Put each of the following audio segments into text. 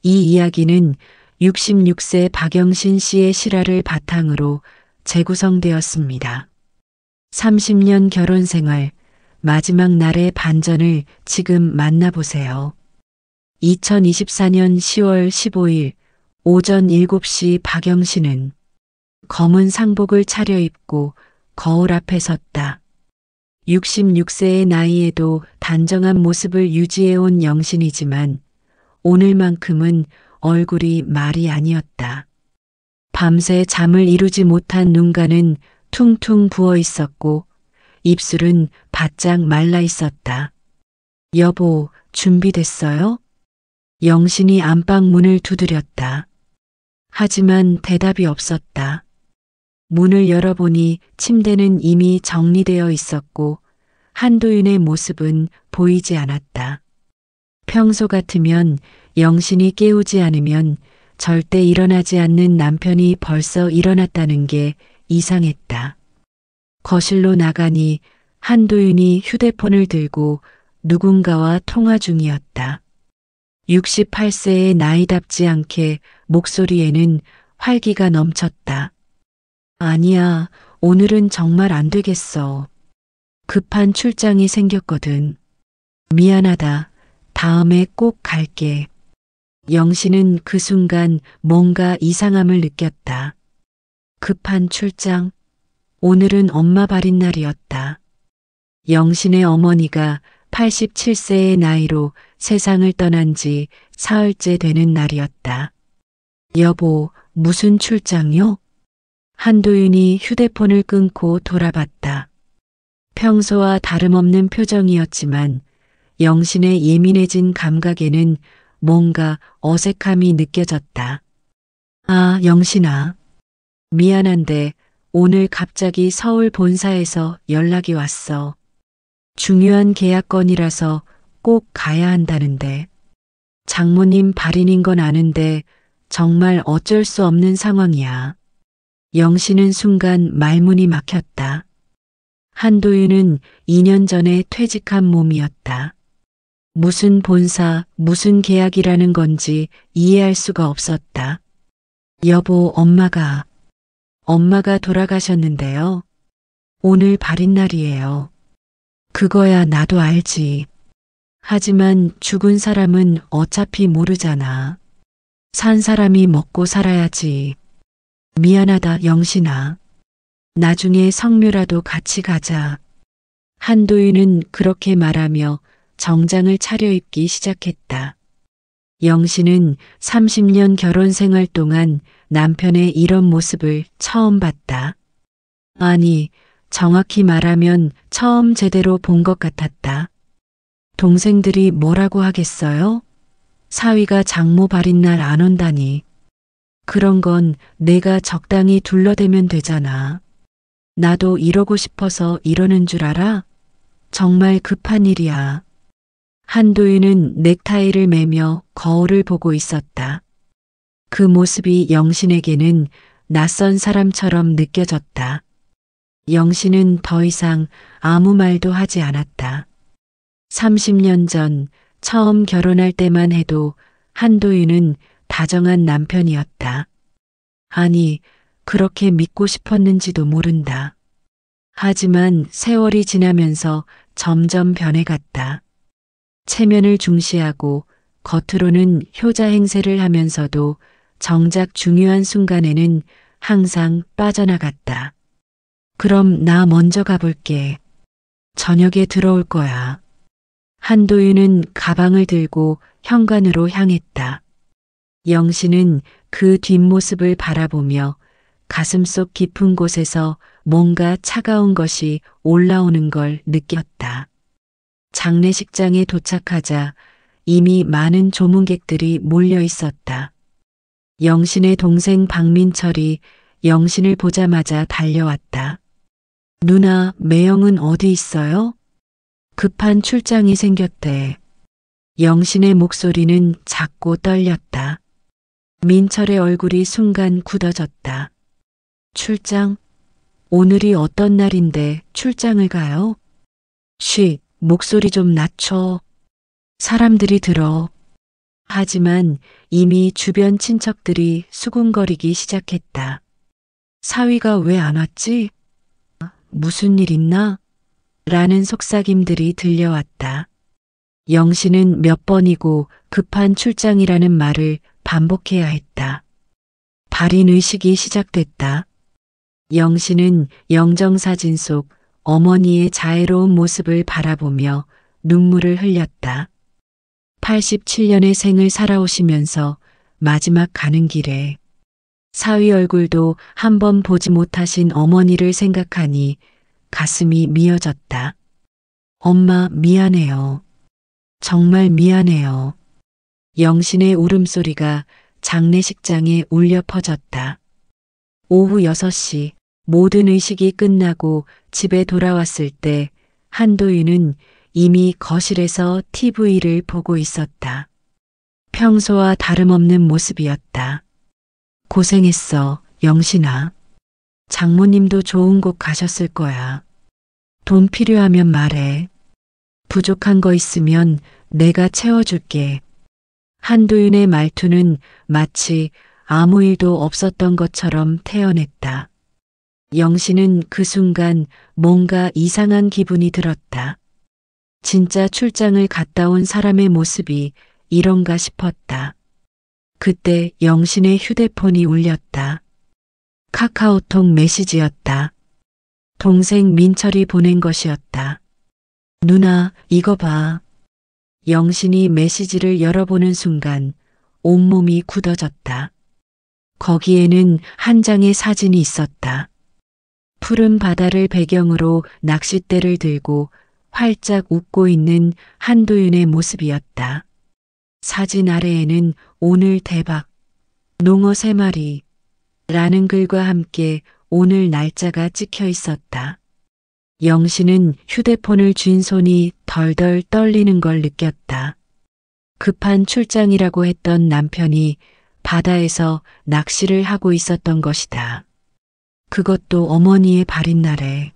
이 이야기는 66세 박영신 씨의 실화를 바탕으로 재구성되었습니다. 30년 결혼 생활, 마지막 날의 반전을 지금 만나보세요. 2024년 10월 15일 오전 7시 박영신은 검은 상복을 차려입고 거울 앞에 섰다. 66세의 나이에도 단정한 모습을 유지해온 영신이지만 오늘만큼은 얼굴이 말이 아니었다. 밤새 잠을 이루지 못한 눈가는 퉁퉁 부어 있었고 입술은 바짝 말라 있었다. 여보, 준비됐어요? 영신이 안방 문을 두드렸다. 하지만 대답이 없었다. 문을 열어보니 침대는 이미 정리되어 있었고 한도윤의 모습은 보이지 않았다. 평소 같으면 영신이 깨우지 않으면 절대 일어나지 않는 남편이 벌써 일어났다는 게 이상했다. 거실로 나가니 한도윤이 휴대폰을 들고 누군가와 통화 중이었다. 68세의 나이답지 않게 목소리에는 활기가 넘쳤다. 아니야, 오늘은 정말 안 되겠어. 급한 출장이 생겼거든. 미안하다. 다음에 꼭 갈게. 영신은 그 순간 뭔가 이상함을 느꼈다. 급한 출장? 오늘은 엄마 발인 날이었다. 영신의 어머니가 87세의 나이로 세상을 떠난 지 사흘째 되는 날이었다. 여보, 무슨 출장요? 한도윤이 휴대폰을 끊고 돌아봤다. 평소와 다름없는 표정이었지만 영신의 예민해진 감각에는 뭔가 어색함이 느껴졌다. 아, 영신아. 미안한데 오늘 갑자기 서울 본사에서 연락이 왔어. 중요한 계약건이라서 꼭 가야 한다는데. 장모님 발인인 건 아는데 정말 어쩔 수 없는 상황이야. 영신은 순간 말문이 막혔다. 한도윤은 2년 전에 퇴직한 몸이었다. 무슨 본사, 무슨 계약이라는 건지 이해할 수가 없었다. 여보, 엄마가 돌아가셨는데요. 오늘 발인 날이에요. 그거야 나도 알지. 하지만 죽은 사람은 어차피 모르잖아. 산 사람이 먹고 살아야지. 미안하다, 영신아. 나중에 성묘라도 같이 가자. 한도윤은 그렇게 말하며 정장을 차려입기 시작했다. 영신은 30년 결혼 생활 동안 남편의 이런 모습을 처음 봤다. 아니, 정확히 말하면 처음 제대로 본 것 같았다. 동생들이 뭐라고 하겠어요? 사위가 장모 발인 날 안 온다니. 그런 건 내가 적당히 둘러대면 되잖아. 나도 이러고 싶어서 이러는 줄 알아? 정말 급한 일이야. 한도윤은 넥타이를 매며 거울을 보고 있었다. 그 모습이 영신에게는 낯선 사람처럼 느껴졌다. 영신은 더 이상 아무 말도 하지 않았다. 30년 전 처음 결혼할 때만 해도 한도윤은 다정한 남편이었다. 아니, 그렇게 믿고 싶었는지도 모른다. 하지만 세월이 지나면서 점점 변해갔다. 체면을 중시하고 겉으로는 효자 행세를 하면서도 정작 중요한 순간에는 항상 빠져나갔다. 그럼 나 먼저 가볼게. 저녁에 들어올 거야. 한도윤은 가방을 들고 현관으로 향했다. 영신은 그 뒷모습을 바라보며 가슴속 깊은 곳에서 뭔가 차가운 것이 올라오는 걸 느꼈다. 장례식장에 도착하자 이미 많은 조문객들이 몰려 있었다. 영신의 동생 박민철이 영신을 보자마자 달려왔다. 누나, 매형은 어디 있어요? 급한 출장이 생겼대. 영신의 목소리는 작고 떨렸다. 민철의 얼굴이 순간 굳어졌다. 출장? 오늘이 어떤 날인데 출장을 가요? 쉿, 목소리 좀 낮춰. 사람들이 들어. 하지만 이미 주변 친척들이 수군거리기 시작했다. 사위가 왜 안 왔지? 무슨 일 있나? 라는 속삭임들이 들려왔다. 영신은 몇 번이고 급한 출장이라는 말을 반복해야 했다. 발인 의식이 시작됐다. 영신은 영정사진 속 어머니의 자애로운 모습을 바라보며 눈물을 흘렸다. 87년의 생을 살아오시면서 마지막 가는 길에 사위 얼굴도 한 번 보지 못하신 어머니를 생각하니 가슴이 미어졌다. 엄마 미안해요. 정말 미안해요. 영신의 울음소리가 장례식장에 울려 퍼졌다. 오후 6시 모든 의식이 끝나고 집에 돌아왔을 때 한도윤은 이미 거실에서 TV를 보고 있었다. 평소와 다름없는 모습이었다. 고생했어, 영신아. 장모님도 좋은 곳 가셨을 거야. 돈 필요하면 말해. 부족한 거 있으면 내가 채워줄게. 한도윤의 말투는 마치 아무 일도 없었던 것처럼 태연했다. 영신은 그 순간 뭔가 이상한 기분이 들었다. 진짜 출장을 갔다 온 사람의 모습이 이런가 싶었다. 그때 영신의 휴대폰이 울렸다. 카카오톡 메시지였다. 동생 민철이 보낸 것이었다. 누나, 이거 봐. 영신이 메시지를 열어보는 순간 온몸이 굳어졌다. 거기에는 한 장의 사진이 있었다. 푸른 바다를 배경으로 낚싯대를 들고 활짝 웃고 있는 한도윤의 모습이었다. 사진 아래에는 오늘 대박, 농어 3마리 라는 글과 함께 오늘 날짜가 찍혀 있었다. 영신은 휴대폰을 쥔 손이 덜덜 떨리는 걸 느꼈다. 급한 출장이라고 했던 남편이 바다에서 낚시를 하고 있었던 것이다. 그것도 어머니의 발인 날에.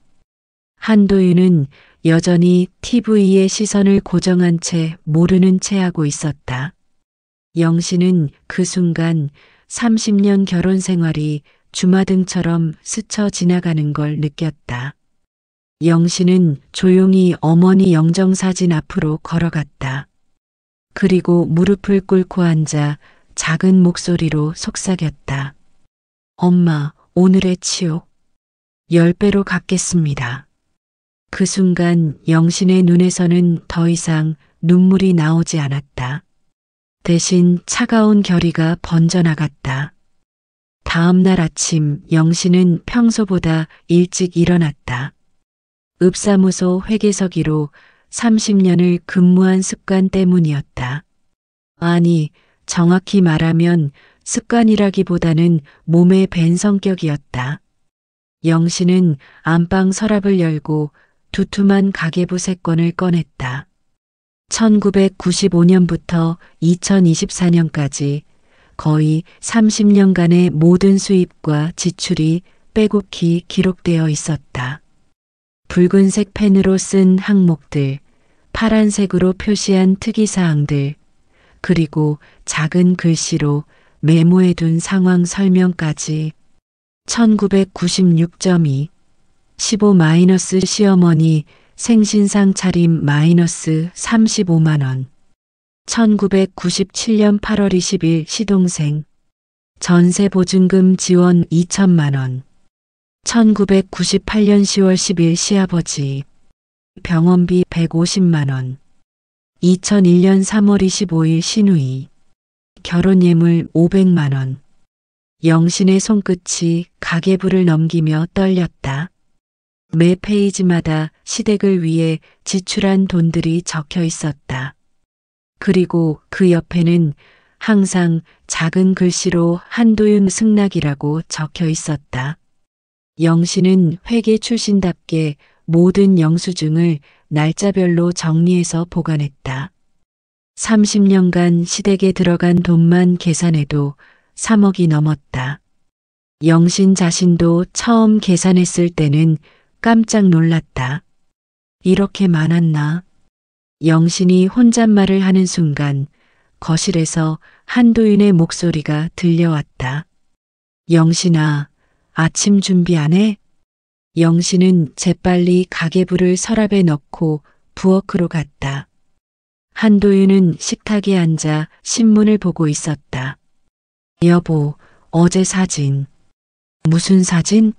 한도윤은 여전히 TV에 시선을 고정한 채 모르는 채 하고 있었다. 영신은 그 순간 30년 결혼 생활이 주마등처럼 스쳐 지나가는 걸 느꼈다. 영신은 조용히 어머니 영정사진 앞으로 걸어갔다. 그리고 무릎을 꿇고 앉아 작은 목소리로 속삭였다. 엄마, 오늘의 치욕 10배로 갚겠습니다. 그 순간 영신의 눈에서는 더 이상 눈물이 나오지 않았다. 대신 차가운 결의가 번져나갔다. 다음 날 아침 영신은 평소보다 일찍 일어났다. 읍사무소 회계서기로 30년을 근무한 습관 때문이었다. 아니, 정확히 말하면 습관이라기보다는 몸에 밴 성격이었다. 영신은 안방 서랍을 열고 두툼한 가계부 3건을 꺼냈다. 1995년부터 2024년까지 거의 30년간의 모든 수입과 지출이 빼곡히 기록되어 있었다. 붉은색 펜으로 쓴 항목들, 파란색으로 표시한 특이사항들, 그리고 작은 글씨로 메모해둔 상황 설명까지 1996.2 15- 시어머니 생신상 차림 마이너스 35만 원 1997년 8월 20일 시동생 전세 보증금 지원 2천만 원 1998년 10월 10일 시아버지 병원비 150만 원 2001년 3월 25일 시누이 결혼예물 500만 원 영신의 손끝이 가계부를 넘기며 떨렸다. 매 페이지마다 시댁을 위해 지출한 돈들이 적혀 있었다. 그리고 그 옆에는 항상 작은 글씨로 한도윤 승낙이라고 적혀 있었다. 영신은 회계 출신답게 모든 영수증을 날짜별로 정리해서 보관했다. 30년간 시댁에 들어간 돈만 계산해도 3억이 넘었다. 영신 자신도 처음 계산했을 때는 깜짝 놀랐다. 이렇게 많았나? 영신이 혼잣말을 하는 순간 거실에서 한도윤의 목소리가 들려왔다. 영신아, 아침 준비 안 해? 영신은 재빨리 가계부를 서랍에 넣고 부엌으로 갔다. 한도윤은 식탁에 앉아 신문을 보고 있었다. 여보, 어제 사진. 무슨 사진?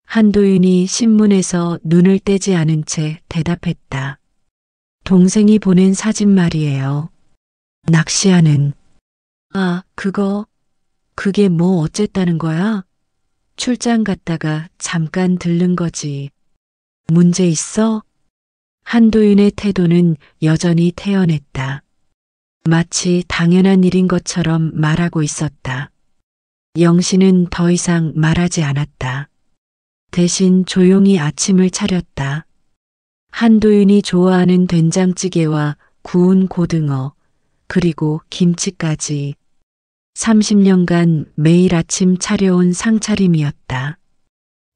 한도윤이 신문에서 눈을 떼지 않은 채 대답했다. 동생이 보낸 사진 말이에요. 낚시하는. 아, 그게 뭐 어쨌다는 거야? 출장 갔다가 잠깐 들른 거지. 문제 있어? 한도윤의 태도는 여전히 태연했다. 마치 당연한 일인 것처럼 말하고 있었다. 영신은 더 이상 말하지 않았다. 대신 조용히 아침을 차렸다. 한도윤이 좋아하는 된장찌개와 구운 고등어, 그리고 김치까지. 30년간 매일 아침 차려온 상차림이었다.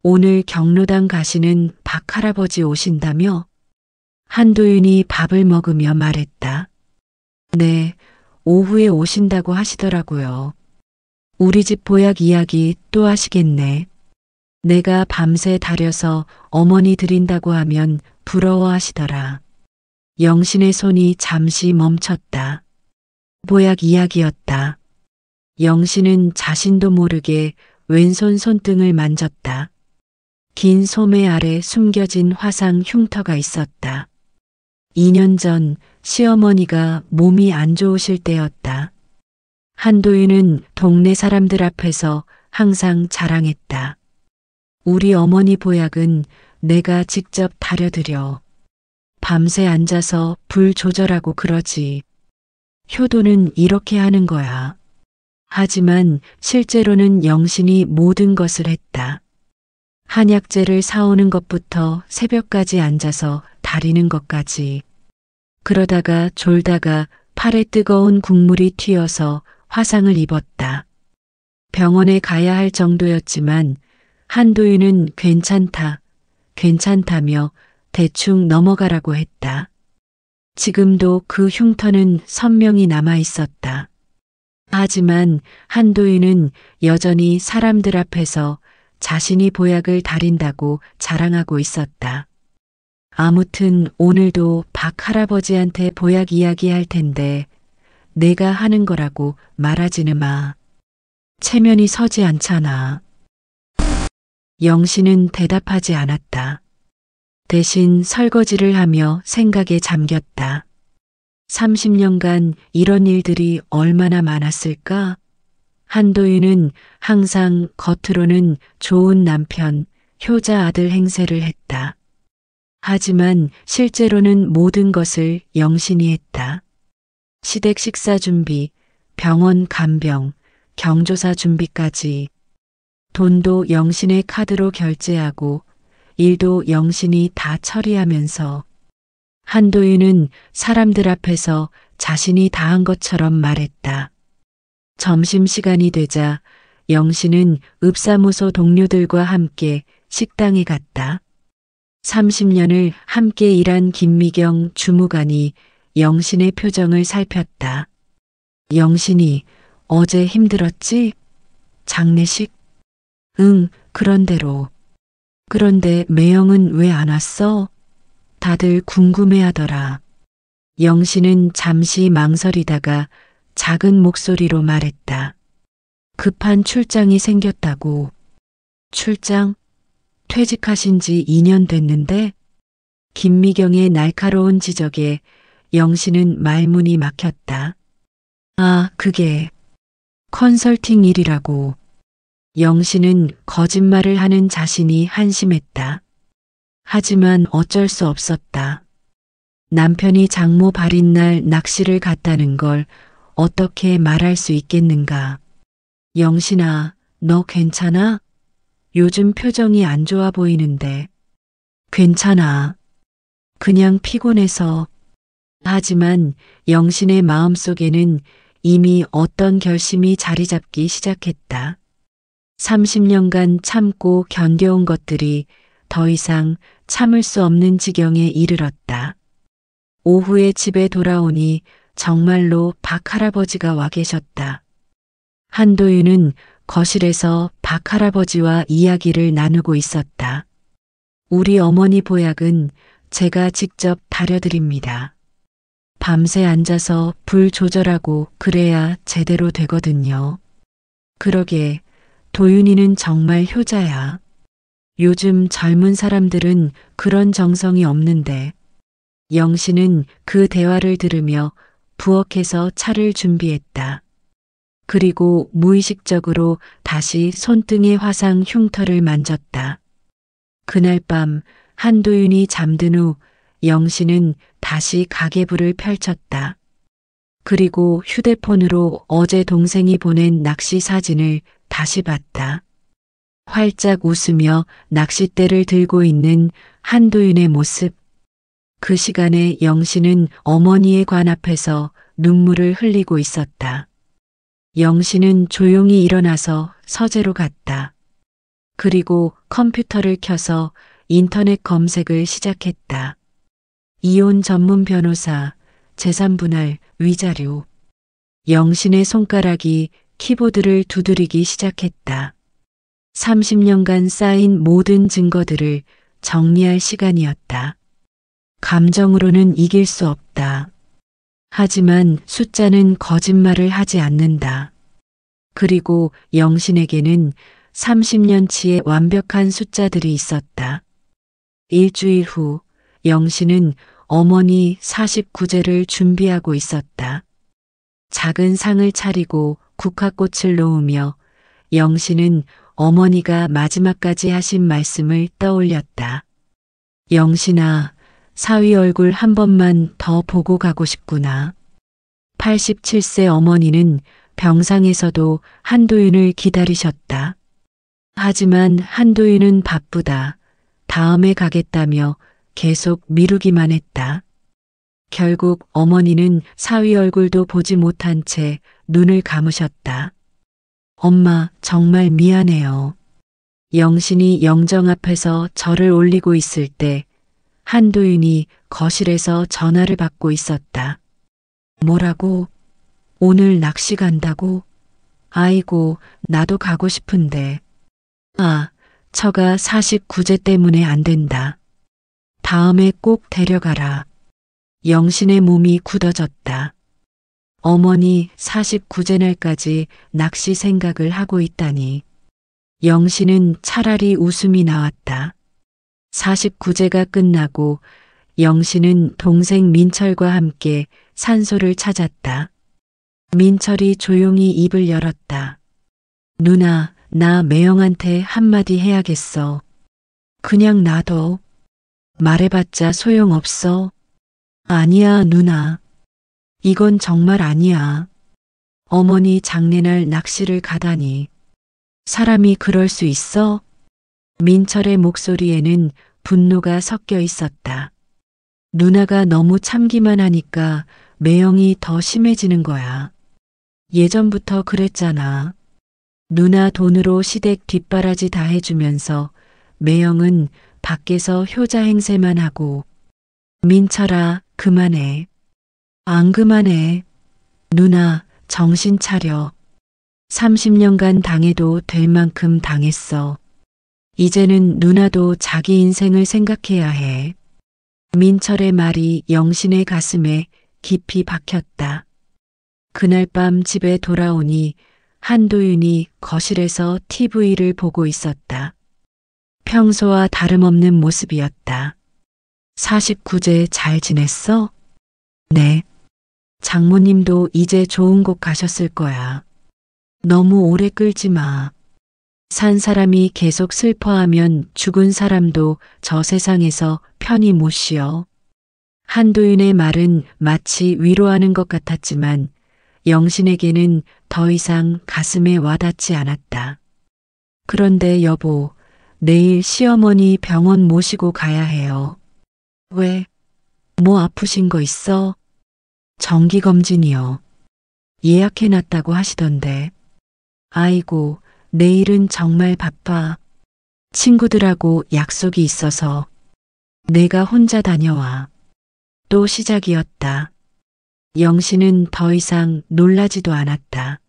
오늘 경로당 가시는 박할아버지 오신다며? 한도윤이 밥을 먹으며 말했다. 네, 오후에 오신다고 하시더라고요. 우리 집 보약 이야기 또 하시겠네. 내가 밤새 다려서 어머니 드린다고 하면 부러워하시더라. 영신의 손이 잠시 멈췄다. 보약 이야기였다. 영신은 자신도 모르게 왼손 손등을 만졌다. 긴 소매 아래 숨겨진 화상 흉터가 있었다. 2년 전 시어머니가 몸이 안 좋으실 때였다. 한도윤은 동네 사람들 앞에서 항상 자랑했다. 우리 어머니 보약은 내가 직접 다려드려. 밤새 앉아서 불 조절하고 그러지. 효도는 이렇게 하는 거야. 하지만 실제로는 영신이 모든 것을 했다. 한약재를 사오는 것부터 새벽까지 앉아서 다리는 것까지. 그러다가 졸다가 팔에 뜨거운 국물이 튀어서 화상을 입었다. 병원에 가야 할 정도였지만 한도윤은 괜찮다며 대충 넘어가라고 했다. 지금도 그 흉터는 선명히 남아 있었다. 하지만 한도윤은 여전히 사람들 앞에서 자신이 보약을 다린다고 자랑하고 있었다. 아무튼 오늘도 박 할아버지한테 보약 이야기할 텐데 내가 하는 거라고 말하지는 마. 체면이 서지 않잖아. 영신은 대답하지 않았다. 대신 설거지를 하며 생각에 잠겼다. 30년간 이런 일들이 얼마나 많았을까? 한도윤은 항상 겉으로는 좋은 남편, 효자 아들 행세를 했다. 하지만 실제로는 모든 것을 영신이 했다. 시댁 식사 준비, 병원 간병, 경조사 준비까지. 돈도 영신의 카드로 결제하고 일도 영신이 다 처리하면서 한도윤은 사람들 앞에서 자신이 다 한 것처럼 말했다. 점심시간이 되자 영신은 읍사무소 동료들과 함께 식당에 갔다. 30년을 함께 일한 김미경 주무관이 영신의 표정을 살폈다. 영신이 어제 힘들었지? 장례식? 응, 그런대로. 그런데 매형은 왜 안 왔어? 다들 궁금해하더라. 영신은 잠시 망설이다가 작은 목소리로 말했다. 급한 출장이 생겼다고. 출장? 퇴직하신 지 2년 됐는데? 김미경의 날카로운 지적에 영신은 말문이 막혔다. 아, 그게 컨설팅 일이라고. 영신은 거짓말을 하는 자신이 한심했다. 하지만 어쩔 수 없었다. 남편이 장모 발인날 낚시를 갔다는 걸 어떻게 말할 수 있겠는가. 영신아, 너 괜찮아? 요즘 표정이 안 좋아 보이는데. 괜찮아. 그냥 피곤해서. 하지만 영신의 마음속에는 이미 어떤 결심이 자리 잡기 시작했다. 30년간 참고 견뎌온 것들이 더 이상 참을 수 없는 지경에 이르렀다. 오후에 집에 돌아오니 정말로 박 할아버지가 와 계셨다. 한도윤은 거실에서 박 할아버지와 이야기를 나누고 있었다. 우리 어머니 보약은 제가 직접 다려드립니다. 밤새 앉아서 불 조절하고 그래야 제대로 되거든요. 그러게 도윤이는 정말 효자야. 요즘 젊은 사람들은 그런 정성이 없는데. 영신은 그 대화를 들으며 부엌에서 차를 준비했다. 그리고 무의식적으로 다시 손등의 화상 흉터를 만졌다. 그날 밤 한도윤이 잠든 후 영신은 다시 가계부를 펼쳤다. 그리고 휴대폰으로 어제 동생이 보낸 낚시 사진을 다시 봤다. 활짝 웃으며 낚싯대를 들고 있는 한도윤의 모습. 그 시간에 영신은 어머니의 관 앞에서 눈물을 흘리고 있었다. 영신은 조용히 일어나서 서재로 갔다. 그리고 컴퓨터를 켜서 인터넷 검색을 시작했다. 이혼 전문 변호사, 재산분할, 위자료. 영신의 손가락이 키보드를 두드리기 시작했다. 30년간 쌓인 모든 증거들을 정리할 시간이었다. 감정으로는 이길 수 없다. 하지만 숫자는 거짓말을 하지 않는다. 그리고 영신에게는 30년치의 완벽한 숫자들이 있었다. 일주일 후 영신은 어머니 49제를 준비하고 있었다. 작은 상을 차리고 국화꽃을 놓으며 영신은 어머니가 마지막까지 하신 말씀을 떠올렸다. 영신아, 사위 얼굴 한 번만 더 보고 가고 싶구나. 87세 어머니는 병상에서도 한도윤을 기다리셨다. 하지만 한도윤은 바쁘다. 다음에 가겠다며 계속 미루기만 했다. 결국 어머니는 사위 얼굴도 보지 못한 채 눈을 감으셨다. 엄마, 정말 미안해요. 영신이 영정 앞에서 절을 올리고 있을 때 한도윤이 거실에서 전화를 받고 있었다. 뭐라고? 오늘 낚시 간다고? 아이고, 나도 가고 싶은데. 아, 처가 49제 때문에 안 된다. 다음에 꼭 데려가라. 영신의 몸이 굳어졌다. 어머니 49제 날까지 낚시 생각을 하고 있다니. 영신은 차라리 웃음이 나왔다. 49제가 끝나고 영신은 동생 민철과 함께 산소를 찾았다. 민철이 조용히 입을 열었다. 누나, 나 매형한테 한마디 해야겠어. 그냥 놔둬. 말해봤자 소용없어. 아니야, 누나. 이건 정말 아니야. 어머니 장례날 낚시를 가다니. 사람이 그럴 수 있어? 민철의 목소리에는 분노가 섞여 있었다. 누나가 너무 참기만 하니까 매형이 더 심해지는 거야. 예전부터 그랬잖아. 누나 돈으로 시댁 뒷바라지 다 해주면서 매형은 밖에서 효자 행세만 하고. 민철아, 그만해. 안 그만해. 누나, 정신 차려. 30년간 당해도 될 만큼 당했어. 이제는 누나도 자기 인생을 생각해야 해. 민철의 말이 영신의 가슴에 깊이 박혔다. 그날 밤 집에 돌아오니 한도윤이 거실에서 TV를 보고 있었다. 평소와 다름없는 모습이었다. 49제 잘 지냈어? 네. 장모님도 이제 좋은 곳 가셨을 거야. 너무 오래 끌지 마. 산 사람이 계속 슬퍼하면 죽은 사람도 저 세상에서 편히 못 쉬어. 한도윤의 말은 마치 위로하는 것 같았지만 영신에게는 더 이상 가슴에 와닿지 않았다. 그런데 여보, 내일 시어머니 병원 모시고 가야 해요. 왜? 뭐 아프신 거 있어? 정기검진이요. 예약해놨다고 하시던데. 아이고, 내일은 정말 바빠. 친구들하고 약속이 있어서. 내가 혼자 다녀와. 또 시작이었다. 영신은 더 이상 놀라지도 않았다.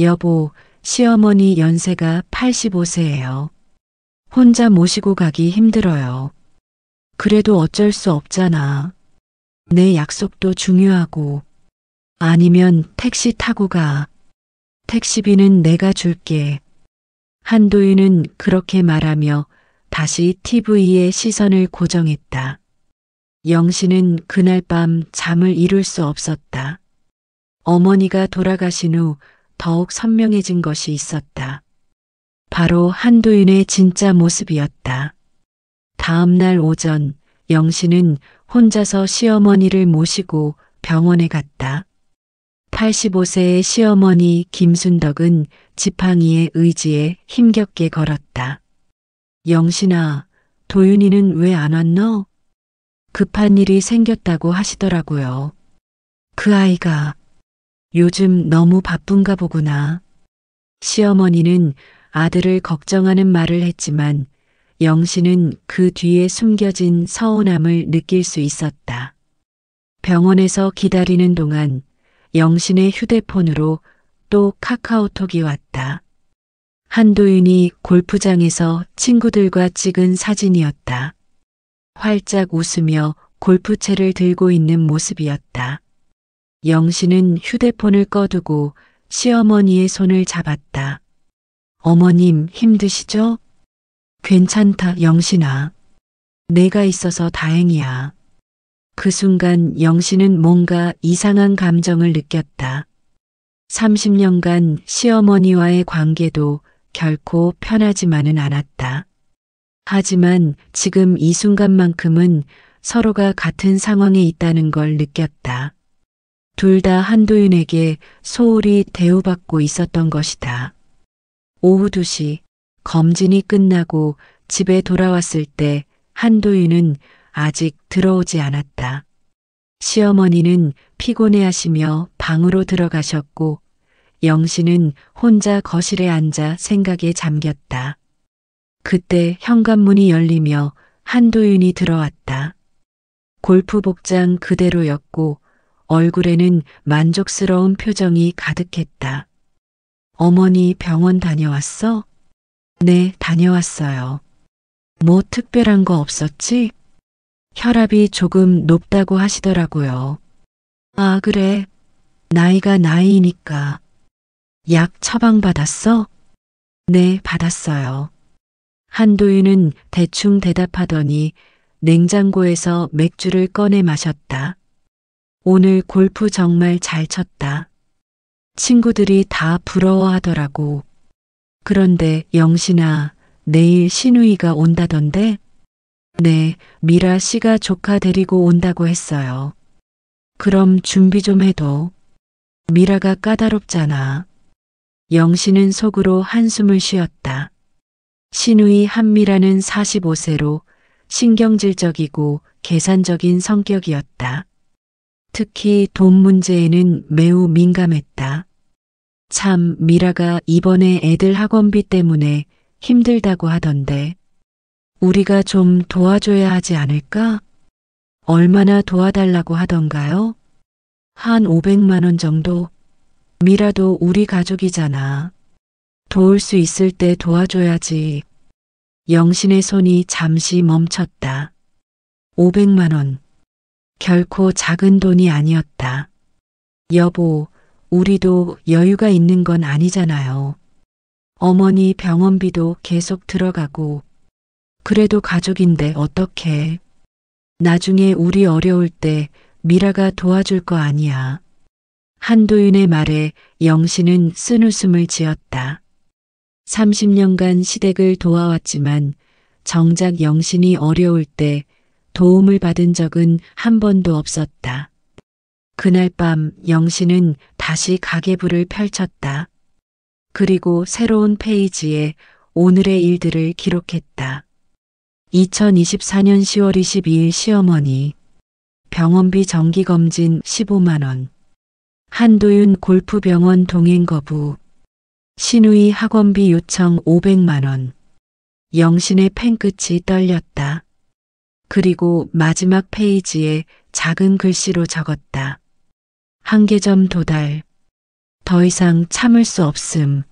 여보, 시어머니 연세가 85세예요. 혼자 모시고 가기 힘들어요. 그래도 어쩔 수 없잖아. 내 약속도 중요하고. 아니면 택시 타고 가. 택시비는 내가 줄게. 한도윤은 그렇게 말하며 다시 TV에 시선을 고정했다. 영신은 그날 밤 잠을 이룰 수 없었다. 어머니가 돌아가신 후 더욱 선명해진 것이 있었다. 바로 한도윤의 진짜 모습이었다. 다음 날 오전 영신은 혼자서 시어머니를 모시고 병원에 갔다. 85세의 시어머니 김순덕은 지팡이의 의지에 힘겹게 걸었다. 영신아, 도윤이는 왜 안 왔노? 급한 일이 생겼다고 하시더라고요. 그 아이가 요즘 너무 바쁜가 보구나. 시어머니는 아들을 걱정하는 말을 했지만 영신은 그 뒤에 숨겨진 서운함을 느낄 수 있었다. 병원에서 기다리는 동안 영신의 휴대폰으로 또 카카오톡이 왔다. 한도윤이 골프장에서 친구들과 찍은 사진이었다. 활짝 웃으며 골프채를 들고 있는 모습이었다. 영신은 휴대폰을 꺼두고 시어머니의 손을 잡았다. 어머님 힘드시죠? 괜찮다, 영신아. 내가 있어서 다행이야. 그 순간 영신은 뭔가 이상한 감정을 느꼈다. 30년간 시어머니와의 관계도 결코 편하지만은 않았다. 하지만 지금 이 순간만큼은 서로가 같은 상황에 있다는 걸 느꼈다. 둘 다 한도윤에게 소홀히 대우받고 있었던 것이다. 오후 2시 검진이 끝나고 집에 돌아왔을 때 한도윤은 아직 들어오지 않았다. 시어머니는 피곤해하시며 방으로 들어가셨고 영신은 혼자 거실에 앉아 생각에 잠겼다. 그때 현관문이 열리며 한도윤이 들어왔다. 골프복장 그대로였고 얼굴에는 만족스러운 표정이 가득했다. 어머니 병원 다녀왔어? 네, 다녀왔어요. 뭐 특별한 거 없었지? 혈압이 조금 높다고 하시더라고요. 아, 그래. 나이가 나이니까. 약 처방받았어? 네, 받았어요. 한도윤은 대충 대답하더니 냉장고에서 맥주를 꺼내 마셨다. 오늘 골프 정말 잘 쳤다. 친구들이 다 부러워하더라고. 그런데 영신아, 내일 시누이가 온다던데? 네, 미라 씨가 조카 데리고 온다고 했어요. 그럼 준비 좀 해둬. 미라가 까다롭잖아. 영신은 속으로 한숨을 쉬었다. 시누이 한미라는 45세로 신경질적이고 계산적인 성격이었다. 특히 돈 문제에는 매우 민감했다. 참, 미라가 이번에 애들 학원비 때문에 힘들다고 하던데 우리가 좀 도와줘야 하지 않을까? 얼마나 도와달라고 하던가요? 한 500만 원 정도? 미라도 우리 가족이잖아. 도울 수 있을 때 도와줘야지. 영신의 손이 잠시 멈췄다. 500만 원. 결코 작은 돈이 아니었다. 여보, 우리도 여유가 있는 건 아니잖아요. 어머니 병원비도 계속 들어가고 그래도 가족인데 어떡해. 나중에 우리 어려울 때 미라가 도와줄 거 아니야. 한도윤의 말에 영신은 쓴웃음을 지었다. 30년간 시댁을 도와왔지만 정작 영신이 어려울 때 도움을 받은 적은 한 번도 없었다. 그날 밤 영신은 다시 가계부를 펼쳤다. 그리고 새로운 페이지에 오늘의 일들을 기록했다. 2024년 10월 22일 시어머니 병원비 정기검진 15만 원. 한도윤 골프병원 동행 거부. 시누이 학원비 요청 500만 원. 영신의 펜끝이 떨렸다. 그리고 마지막 페이지에 작은 글씨로 적었다. 한계점 도달. 더 이상 참을 수 없음.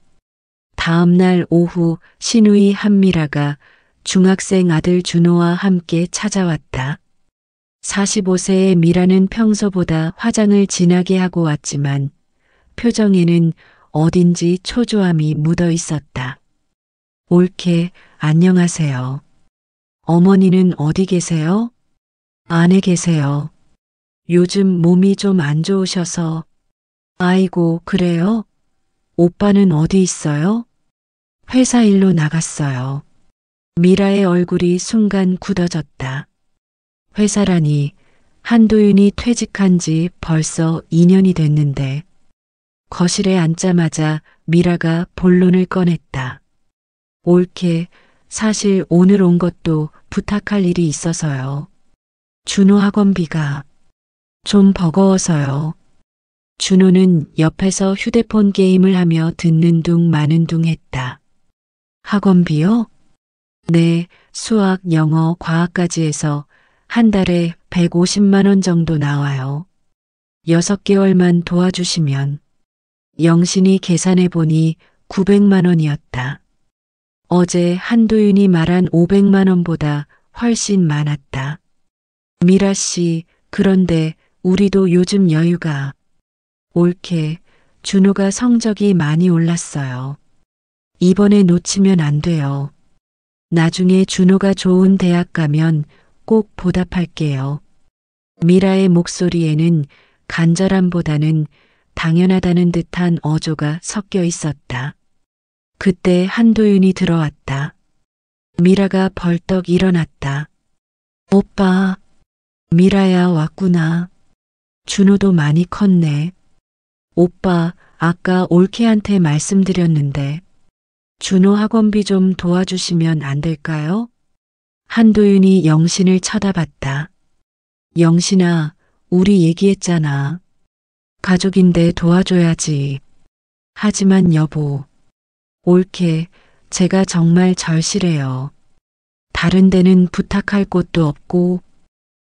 다음 날 오후 시누이 한미라가 중학생 아들 준호와 함께 찾아왔다. 45세의 미라는 평소보다 화장을 진하게 하고 왔지만 표정에는 어딘지 초조함이 묻어 있었다. 옳게 안녕하세요. 어머니는 어디 계세요? 안에 계세요. 요즘 몸이 좀 안 좋으셔서. 아이고, 그래요? 오빠는 어디 있어요? 회사 일로 나갔어요. 미라의 얼굴이 순간 굳어졌다. 회사라니, 한도윤이 퇴직한 지 벌써 2년이 됐는데. 거실에 앉자마자 미라가 본론을 꺼냈다. 옳게, 사실 오늘 온 것도 부탁할 일이 있어서요. 준호 학원비가 좀 버거워서요. 준호는 옆에서 휴대폰 게임을 하며 듣는 둥 마는 둥 했다. 학원비요? 네, 수학, 영어, 과학까지 해서 한 달에 150만 원 정도 나와요. 6개월만 도와주시면. 영신이 계산해 보니 900만 원이었다. 어제 한도윤이 말한 500만 원보다 훨씬 많았다. 미라 씨, 그런데 우리도 요즘 여유가. 옳게, 준호가 성적이 많이 올랐어요. 이번에 놓치면 안 돼요. 나중에 준호가 좋은 대학 가면 꼭 보답할게요. 미라의 목소리에는 간절함보다는 당연하다는 듯한 어조가 섞여 있었다. 그때 한도윤이 들어왔다. 미라가 벌떡 일어났다. 오빠, 미라야 왔구나. 준호도 많이 컸네. 오빠, 아까 올케한테 말씀드렸는데 준호 학원비 좀 도와주시면 안 될까요? 한도윤이 영신을 쳐다봤다. 영신아, 우리 얘기했잖아. 가족인데 도와줘야지. 하지만 여보, 옳게, 제가 정말 절실해요. 다른 데는 부탁할 곳도 없고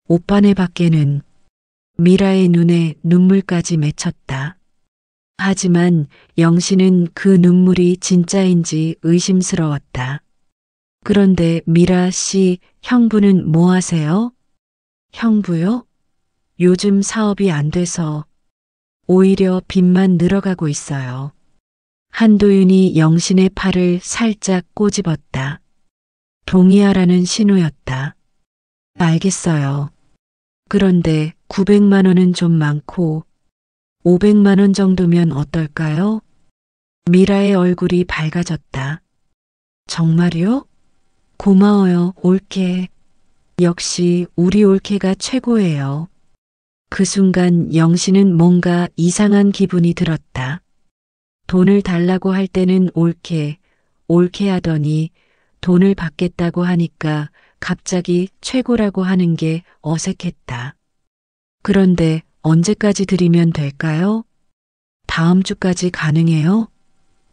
오빠네 밖에는. 미라의 눈에 눈물까지 맺혔다. 하지만 영신은 그 눈물이 진짜인지 의심스러웠다. 그런데 미라 씨, 형부는 뭐 하세요? 형부요? 요즘 사업이 안 돼서 오히려 빚만 늘어가고 있어요. 한도윤이 영신의 팔을 살짝 꼬집었다. 동의하라는 신호였다. 알겠어요. 그런데 900만 원은 좀 많고 500만 원 정도면 어떨까요? 미라의 얼굴이 밝아졌다. 정말요? 고마워요, 올케. 역시 우리 올케가 최고예요. 그 순간 영신은 뭔가 이상한 기분이 들었다. 돈을 달라고 할 때는 올케, 올케 하더니 돈을 받겠다고 하니까 갑자기 최고라고 하는 게 어색했다. 그런데 언제까지 드리면 될까요? 다음 주까지 가능해요?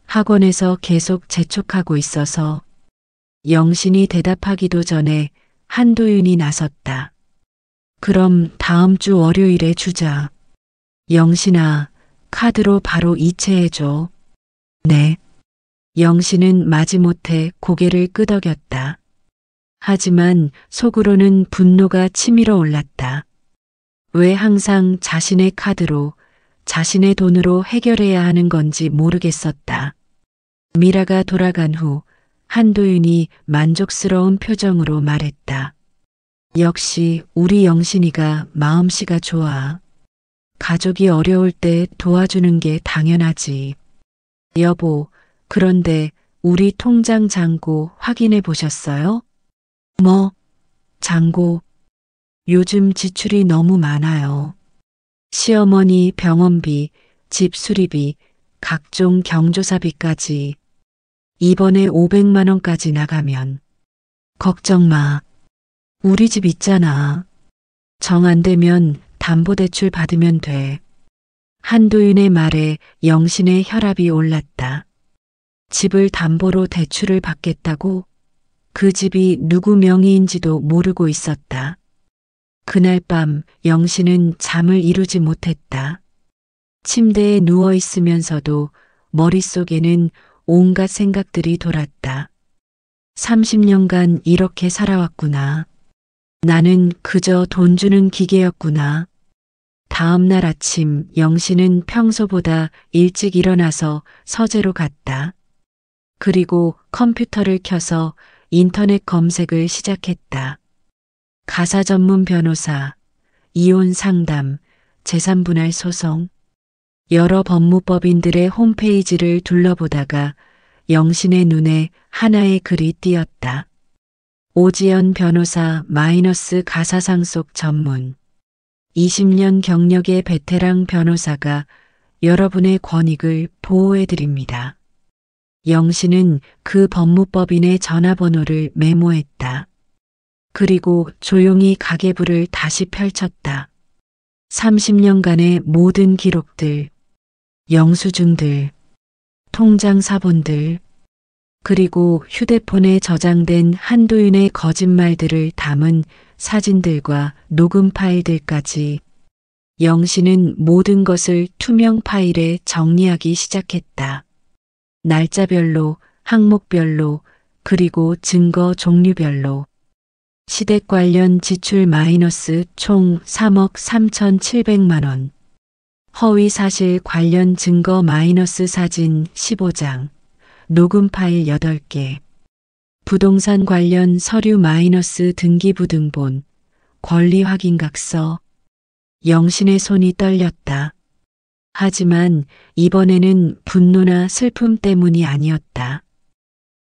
학원에서 계속 재촉하고 있어서. 영신이 대답하기도 전에 한도윤이 나섰다. 그럼 다음 주 월요일에 주자. 영신아, 카드로 바로 이체해줘. 네. 영신은 마지못해 고개를 끄덕였다. 하지만 속으로는 분노가 치밀어 올랐다. 왜 항상 자신의 카드로, 자신의 돈으로 해결해야 하는 건지 모르겠었다. 미라가 돌아간 후 한도윤이 만족스러운 표정으로 말했다. 역시 우리 영신이가 마음씨가 좋아. 가족이 어려울 때 도와주는 게 당연하지. 여보, 그런데 우리 통장 잔고 확인해 보셨어요? 뭐, 잔고. 요즘 지출이 너무 많아요. 시어머니 병원비, 집 수리비, 각종 경조사비까지. 이번에 500만 원까지 나가면. 걱정 마. 우리 집 있잖아. 정 안 되면 담보대출 받으면 돼. 한도윤의 말에 영신의 혈압이 올랐다. 집을 담보로 대출을 받겠다고? 그 집이 누구 명의인지도 모르고 있었다. 그날 밤 영신은 잠을 이루지 못했다. 침대에 누워 있으면서도 머릿속에는 온갖 생각들이 돌았다. 30년간 이렇게 살아왔구나. 나는 그저 돈 주는 기계였구나. 다음 날 아침 영신은 평소보다 일찍 일어나서 서재로 갔다. 그리고 컴퓨터를 켜서 인터넷 검색을 시작했다. 가사 전문 변호사, 이혼 상담, 재산분할 소송. 여러 법무법인들의 홈페이지를 둘러보다가 영신의 눈에 하나의 글이 띄었다. 오지연 변호사 마이너스 가사상속 전문. 20년 경력의 베테랑 변호사가 여러분의 권익을 보호해드립니다. 영신은 그 법무법인의 전화번호를 메모했다. 그리고 조용히 가계부를 다시 펼쳤다. 30년간의 모든 기록들, 영수증들, 통장 사본들, 그리고 휴대폰에 저장된 한도윤의 거짓말들을 담은 사진들과 녹음 파일들까지 영신은 모든 것을 투명 파일에 정리하기 시작했다. 날짜별로, 항목별로, 그리고 증거 종류별로. 시댁 관련 지출 마이너스 총 3억 3,700만 원. 허위 사실 관련 증거 마이너스 사진 15장. 녹음 파일 8개. 부동산 관련 서류 마이너스 등기부등본. 권리 확인각서. 영신의 손이 떨렸다. 하지만 이번에는 분노나 슬픔 때문이 아니었다.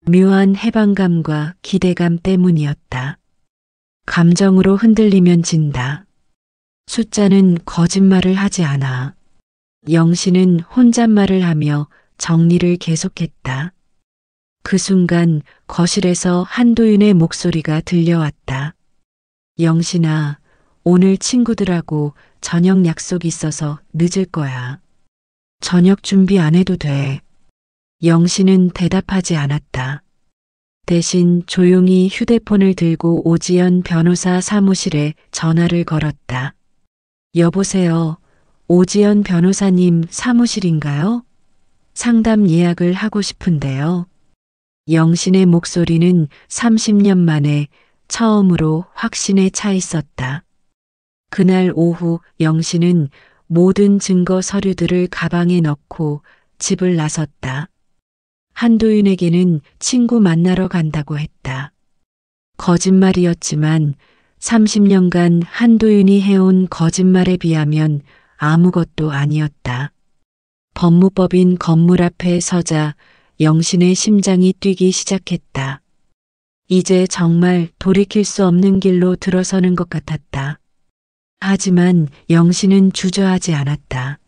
묘한 해방감과 기대감 때문이었다. 감정으로 흔들리면 진다. 숫자는 거짓말을 하지 않아. 영신은 혼잣말을 하며 정리를 계속했다. 그 순간 거실에서 한도윤의 목소리가 들려왔다. 영신아, 오늘 친구들하고 저녁 약속 있어서 늦을 거야. 저녁 준비 안 해도 돼. 영신은 대답하지 않았다. 대신 조용히 휴대폰을 들고 오지연 변호사 사무실에 전화를 걸었다. 여보세요. 오지연 변호사님 사무실인가요? 상담 예약을 하고 싶은데요. 영신의 목소리는 30년 만에 처음으로 확신에 차 있었다. 그날 오후 영신은 모든 증거 서류들을 가방에 넣고 집을 나섰다. 한도윤에게는 친구 만나러 간다고 했다. 거짓말이었지만 30년간 한도윤이 해온 거짓말에 비하면 아무것도 아니었다. 법무법인 건물 앞에 서자 영신의 심장이 뛰기 시작했다. 이제 정말 돌이킬 수 없는 길로 들어서는 것 같았다. 하지만 영신은 주저하지 않았다.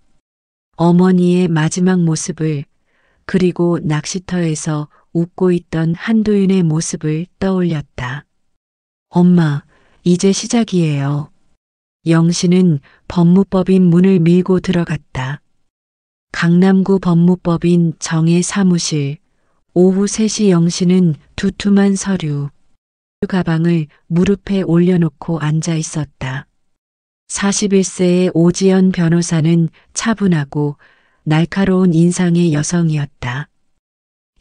어머니의 마지막 모습을, 그리고 낚시터에서 웃고 있던 한도윤의 모습을 떠올렸다. 엄마, 이제 시작이에요. 영신은 법무법인 문을 밀고 들어갔다. 강남구 법무법인 정의 사무실. 오후 3시 영신은 두툼한 서류, 가방을 무릎에 올려놓고 앉아 있었다. 41세의 오지연 변호사는 차분하고 날카로운 인상의 여성이었다.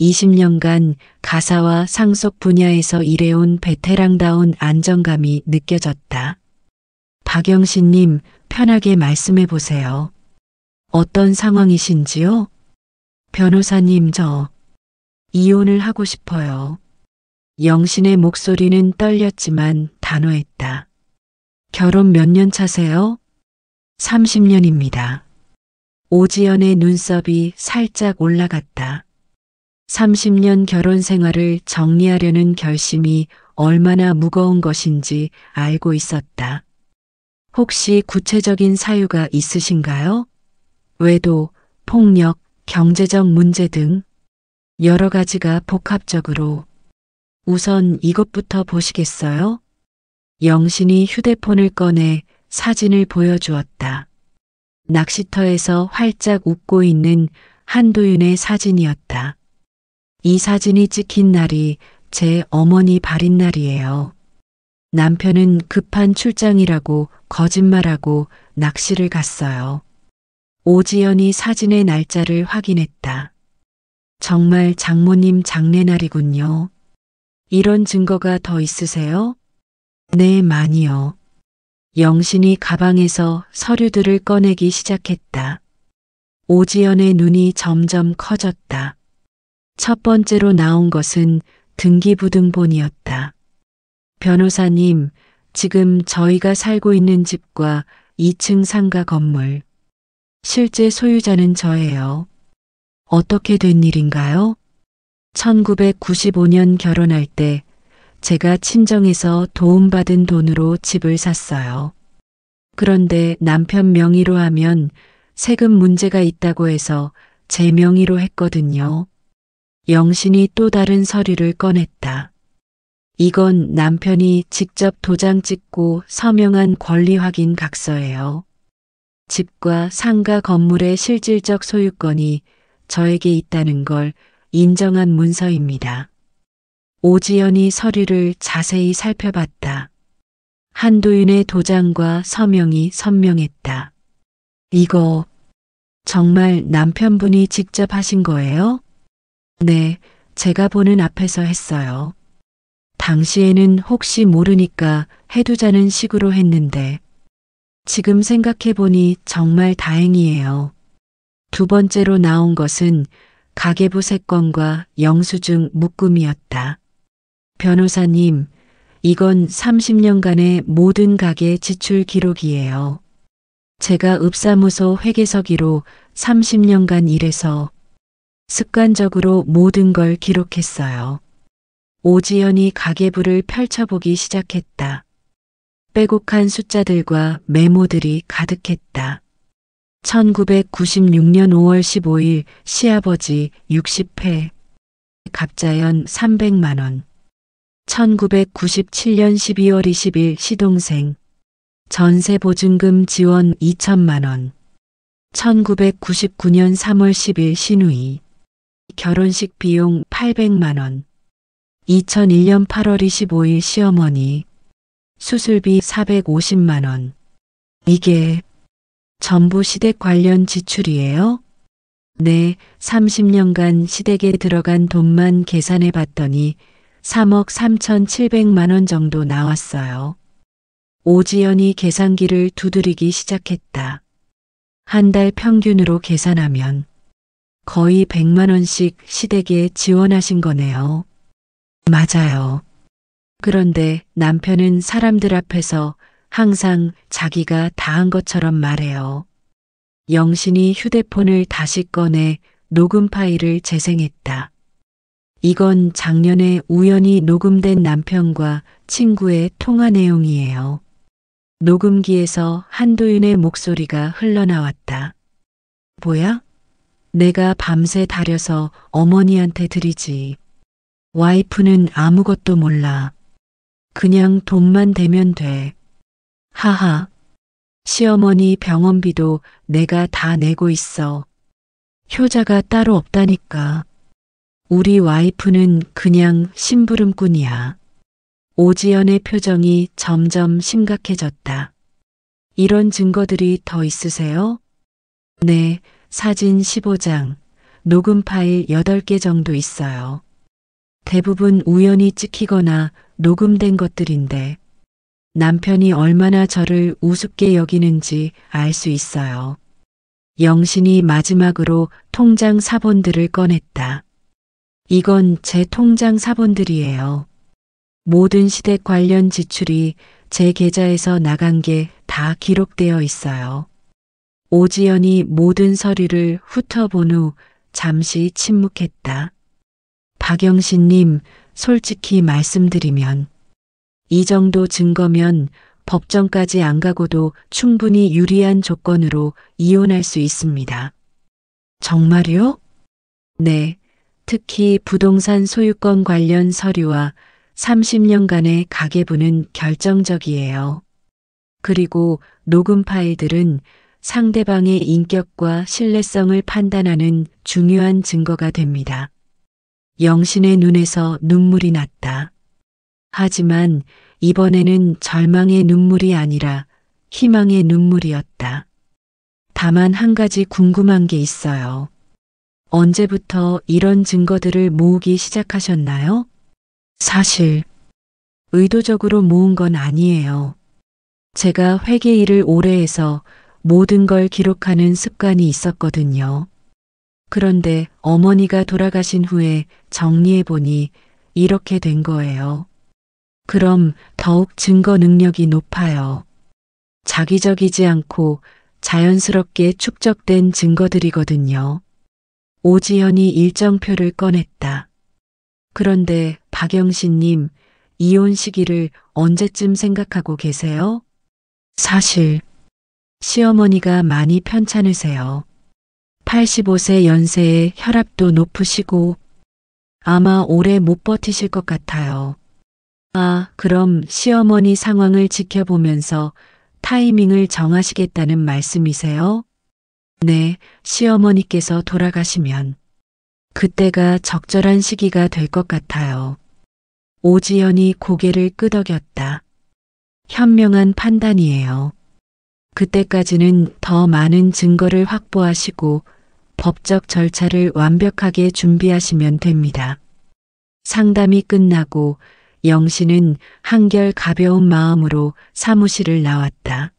20년간 가사와 상속 분야에서 일해온 베테랑다운 안정감이 느껴졌다. 박영신님, 편하게 말씀해 보세요. 어떤 상황이신지요? 변호사님, 저 이혼을 하고 싶어요. 영신의 목소리는 떨렸지만 단호했다. 결혼 몇 년 차세요? 30년입니다. 오지연의 눈썹이 살짝 올라갔다. 30년 결혼 생활을 정리하려는 결심이 얼마나 무거운 것인지 알고 있었다. 혹시 구체적인 사유가 있으신가요? 외도, 폭력, 경제적 문제 등 여러 가지가 복합적으로. 우선 이것부터 보시겠어요? 영신이 휴대폰을 꺼내 사진을 보여주었다. 낚시터에서 활짝 웃고 있는 한도윤의 사진이었다. 이 사진이 찍힌 날이 제 어머니 발인 날이에요. 남편은 급한 출장이라고 거짓말하고 낚시를 갔어요. 오지연이 사진의 날짜를 확인했다. 정말 장모님 장례날이군요. 이런 증거가 더 있으세요? 네, 많이요. 영신이 가방에서 서류들을 꺼내기 시작했다. 오지연의 눈이 점점 커졌다. 첫 번째로 나온 것은 등기부등본이었다. 변호사님, 지금 저희가 살고 있는 집과 2층 상가 건물. 실제 소유자는 저예요. 어떻게 된 일인가요? 1995년 결혼할 때 제가 친정에서 도움받은 돈으로 집을 샀어요. 그런데 남편 명의로 하면 세금 문제가 있다고 해서 제 명의로 했거든요. 영신이 또 다른 서류를 꺼냈다. 이건 남편이 직접 도장 찍고 서명한 권리 확인 각서예요. 집과 상가 건물의 실질적 소유권이 저에게 있다는 걸 인정한 문서입니다. 오지연이 서류를 자세히 살펴봤다. 한도윤의 도장과 서명이 선명했다. 이거 정말 남편분이 직접 하신 거예요? 네, 제가 보는 앞에서 했어요. 당시에는 혹시 모르니까 해두자는 식으로 했는데 지금 생각해보니 정말 다행이에요. 두 번째로 나온 것은 가계부 세건과 영수증 묶음이었다. 변호사님, 이건 30년간의 모든 가계 지출 기록이에요. 제가 읍사무소 회계서기로 30년간 일해서 습관적으로 모든 걸 기록했어요. 오지연이 가계부를 펼쳐보기 시작했다. 빼곡한 숫자들과 메모들이 가득했다. 1996년 5월 15일 시아버지 60회, 갑자연 300만 원. 1997년 12월 20일 시동생, 전세 보증금 지원 2천만 원. 1999년 3월 10일 시누이, 결혼식 비용 800만 원. 2001년 8월 25일 시어머니, 수술비 450만 원. 이게 전부 시댁 관련 지출이에요? 네, 30년간 시댁에 들어간 돈만 계산해 봤더니 3억 3,700만 원 정도 나왔어요. 오지연이 계산기를 두드리기 시작했다. 한 달 평균으로 계산하면 거의 100만 원씩 시댁에 지원하신 거네요. 맞아요. 그런데 남편은 사람들 앞에서 항상 자기가 다 한 것처럼 말해요. 영신이 휴대폰을 다시 꺼내 녹음 파일을 재생했다. 이건 작년에 우연히 녹음된 남편과 친구의 통화 내용이에요. 녹음기에서 한도윤의 목소리가 흘러나왔다. 뭐야? 내가 밤새 다려서 어머니한테 드리지. 와이프는 아무것도 몰라. 그냥 돈만 대면 돼. 하하. 시어머니 병원비도 내가 다 내고 있어. 효자가 따로 없다니까. 우리 와이프는 그냥 심부름꾼이야. 오지연의 표정이 점점 심각해졌다. 이런 증거들이 더 있으세요? 네, 사진 15장, 녹음 파일 8개 정도 있어요. 대부분 우연히 찍히거나 녹음된 것들인데 남편이 얼마나 저를 우습게 여기는지 알 수 있어요. 영신이 마지막으로 통장 사본들을 꺼냈다. 이건 제 통장 사본들이에요. 모든 시댁 관련 지출이 제 계좌에서 나간 게 다 기록되어 있어요. 오지연이 모든 서류를 훑어본 후 잠시 침묵했다. 박영신님, 솔직히 말씀드리면 이 정도 증거면 법정까지 안 가고도 충분히 유리한 조건으로 이혼할 수 있습니다. 정말요? 네, 특히 부동산 소유권 관련 서류와 30년간의 가계부는 결정적이에요. 그리고 녹음 파일들은 상대방의 인격과 신뢰성을 판단하는 중요한 증거가 됩니다. 영신의 눈에서 눈물이 났다. 하지만 이번에는 절망의 눈물이 아니라 희망의 눈물이었다. 다만 한 가지 궁금한 게 있어요. 언제부터 이런 증거들을 모으기 시작하셨나요? 사실 의도적으로 모은 건 아니에요. 제가 회계 일을 오래 해서 모든 걸 기록하는 습관이 있었거든요. 그런데 어머니가 돌아가신 후에 정리해보니 이렇게 된 거예요. 그럼 더욱 증거 능력이 높아요. 자기적이지 않고 자연스럽게 축적된 증거들이거든요. 오지연이 일정표를 꺼냈다. 그런데 박영신님, 이혼 시기를 언제쯤 생각하고 계세요? 사실 시어머니가 많이 편찮으세요. 85세 연세에 혈압도 높으시고 아마 오래 못 버티실 것 같아요. 아, 그럼 시어머니 상황을 지켜보면서 타이밍을 정하시겠다는 말씀이세요? 네, 시어머니께서 돌아가시면 그때가 적절한 시기가 될 것 같아요. 오지연이 고개를 끄덕였다. 현명한 판단이에요. 그때까지는 더 많은 증거를 확보하시고 법적 절차를 완벽하게 준비하시면 됩니다. 상담이 끝나고 영신은 한결 가벼운 마음으로 사무실을 나왔다.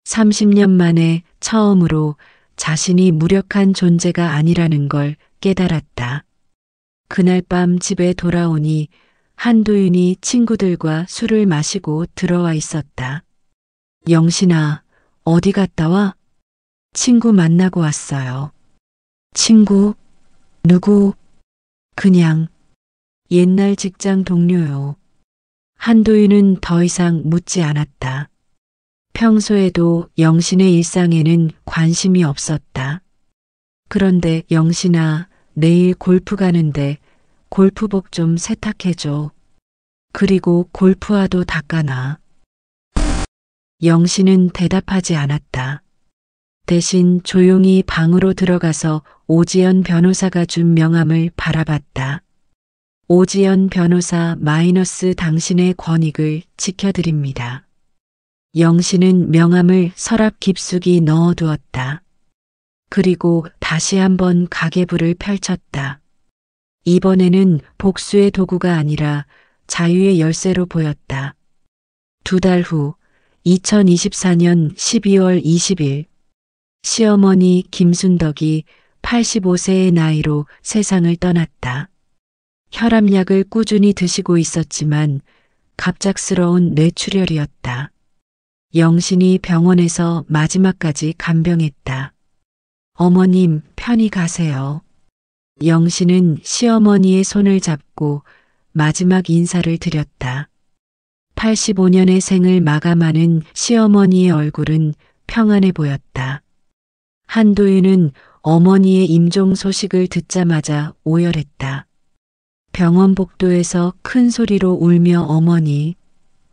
30년 만에 처음으로 자신이 무력한 존재가 아니라는 걸 깨달았다. 그날 밤 집에 돌아오니 한도윤이 친구들과 술을 마시고 들어와 있었다. 영신아, 어디 갔다 와? 친구 만나고 왔어요. 친구? 누구? 그냥 옛날 직장 동료요. 한도윤은 더 이상 묻지 않았다. 평소에도 영신의 일상에는 관심이 없었다. 그런데 영신아, 내일 골프 가는데 골프복 좀 세탁해줘. 그리고 골프화도 닦아놔. 영신은 대답하지 않았다. 대신 조용히 방으로 들어가서 오지연 변호사가 준 명함을 바라봤다. 오지연 변호사 마이너스 당신의 권익을 지켜드립니다. 영신은 명함을 서랍 깊숙이 넣어두었다. 그리고 다시 한번 가계부를 펼쳤다. 이번에는 복수의 도구가 아니라 자유의 열쇠로 보였다. 2달 후 2024년 12월 20일 시어머니 김순덕이 85세의 나이로 세상을 떠났다. 혈압약을 꾸준히 드시고 있었지만 갑작스러운 뇌출혈이었다. 영신이 병원에서 마지막까지 간병했다. 어머님, 편히 가세요. 영신은 시어머니의 손을 잡고 마지막 인사를 드렸다. 85년의 생을 마감하는 시어머니의 얼굴은 평안해 보였다. 한도윤은 어머니의 임종 소식을 듣자마자 오열했다. 병원 복도에서 큰 소리로 울며 어머니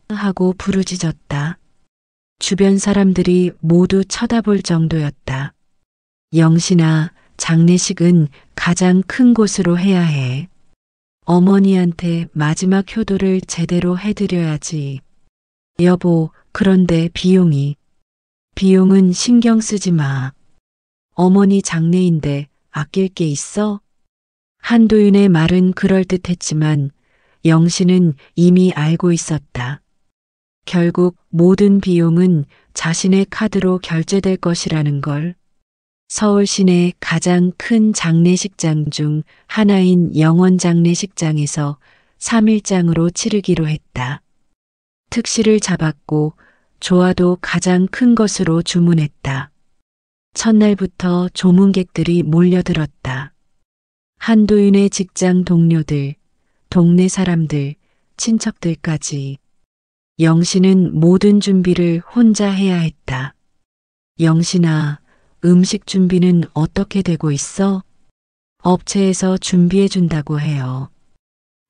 하고 부르짖었다. 주변 사람들이 모두 쳐다볼 정도였다. 영신아, 장례식은 가장 큰 곳으로 해야 해. 어머니한테 마지막 효도를 제대로 해드려야지. 여보, 그런데 비용은 신경 쓰지 마. 어머니 장례인데 아낄 게 있어? 한도윤의 말은 그럴듯했지만 영신은 이미 알고 있었다. 결국 모든 비용은 자신의 카드로 결제될 것이라는 걸. 서울 시내 가장 큰 장례식장 중 하나인 영원장례식장에서 3일장으로 치르기로 했다. 특실을 잡았고 조화도 가장 큰 것으로 주문했다. 첫날부터 조문객들이 몰려들었다. 한도윤의 직장 동료들, 동네 사람들, 친척들까지. 영신은 모든 준비를 혼자 해야 했다. 영신아, 음식 준비는 어떻게 되고 있어? 업체에서 준비해 준다고 해요.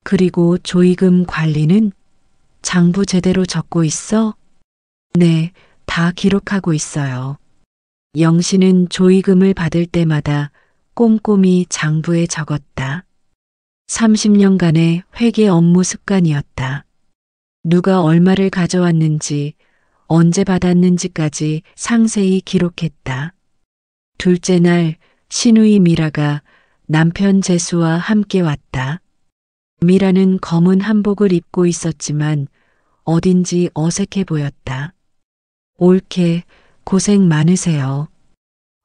그리고 조의금 관리는? 장부 제대로 적고 있어? 네, 다 기록하고 있어요. 영신은 조의금을 받을 때마다 꼼꼼히 장부에 적었다. 30년간의 회계 업무 습관이었다. 누가 얼마를 가져왔는지, 언제 받았는지까지 상세히 기록했다. 둘째 날 시누이 미라가 남편 재수와 함께 왔다. 미라는 검은 한복을 입고 있었지만 어딘지 어색해 보였다. 옳게 고생 많으세요.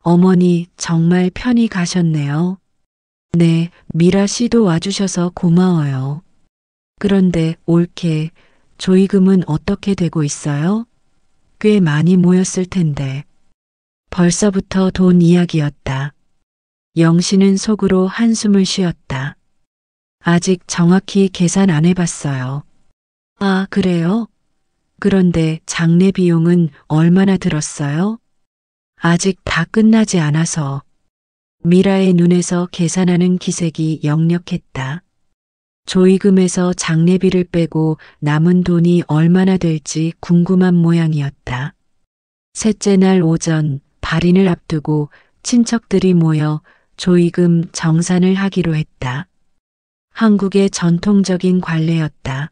어머니 정말 편히 가셨네요. 네, 미라 씨도 와주셔서 고마워요. 그런데 옳게 조의금은 어떻게 되고 있어요? 꽤 많이 모였을 텐데. 벌써부터 돈 이야기였다. 영신은 속으로 한숨을 쉬었다. 아직 정확히 계산 안 해봤어요. 아, 그래요? 그런데 장례 비용은 얼마나 들었어요? 아직 다 끝나지 않아서. 미라의 눈에서 계산하는 기색이 역력했다. 조의금에서 장례비를 빼고 남은 돈이 얼마나 될지 궁금한 모양이었다. 셋째 날 오전 발인을 앞두고 친척들이 모여 조의금 정산을 하기로 했다. 한국의 전통적인 관례였다.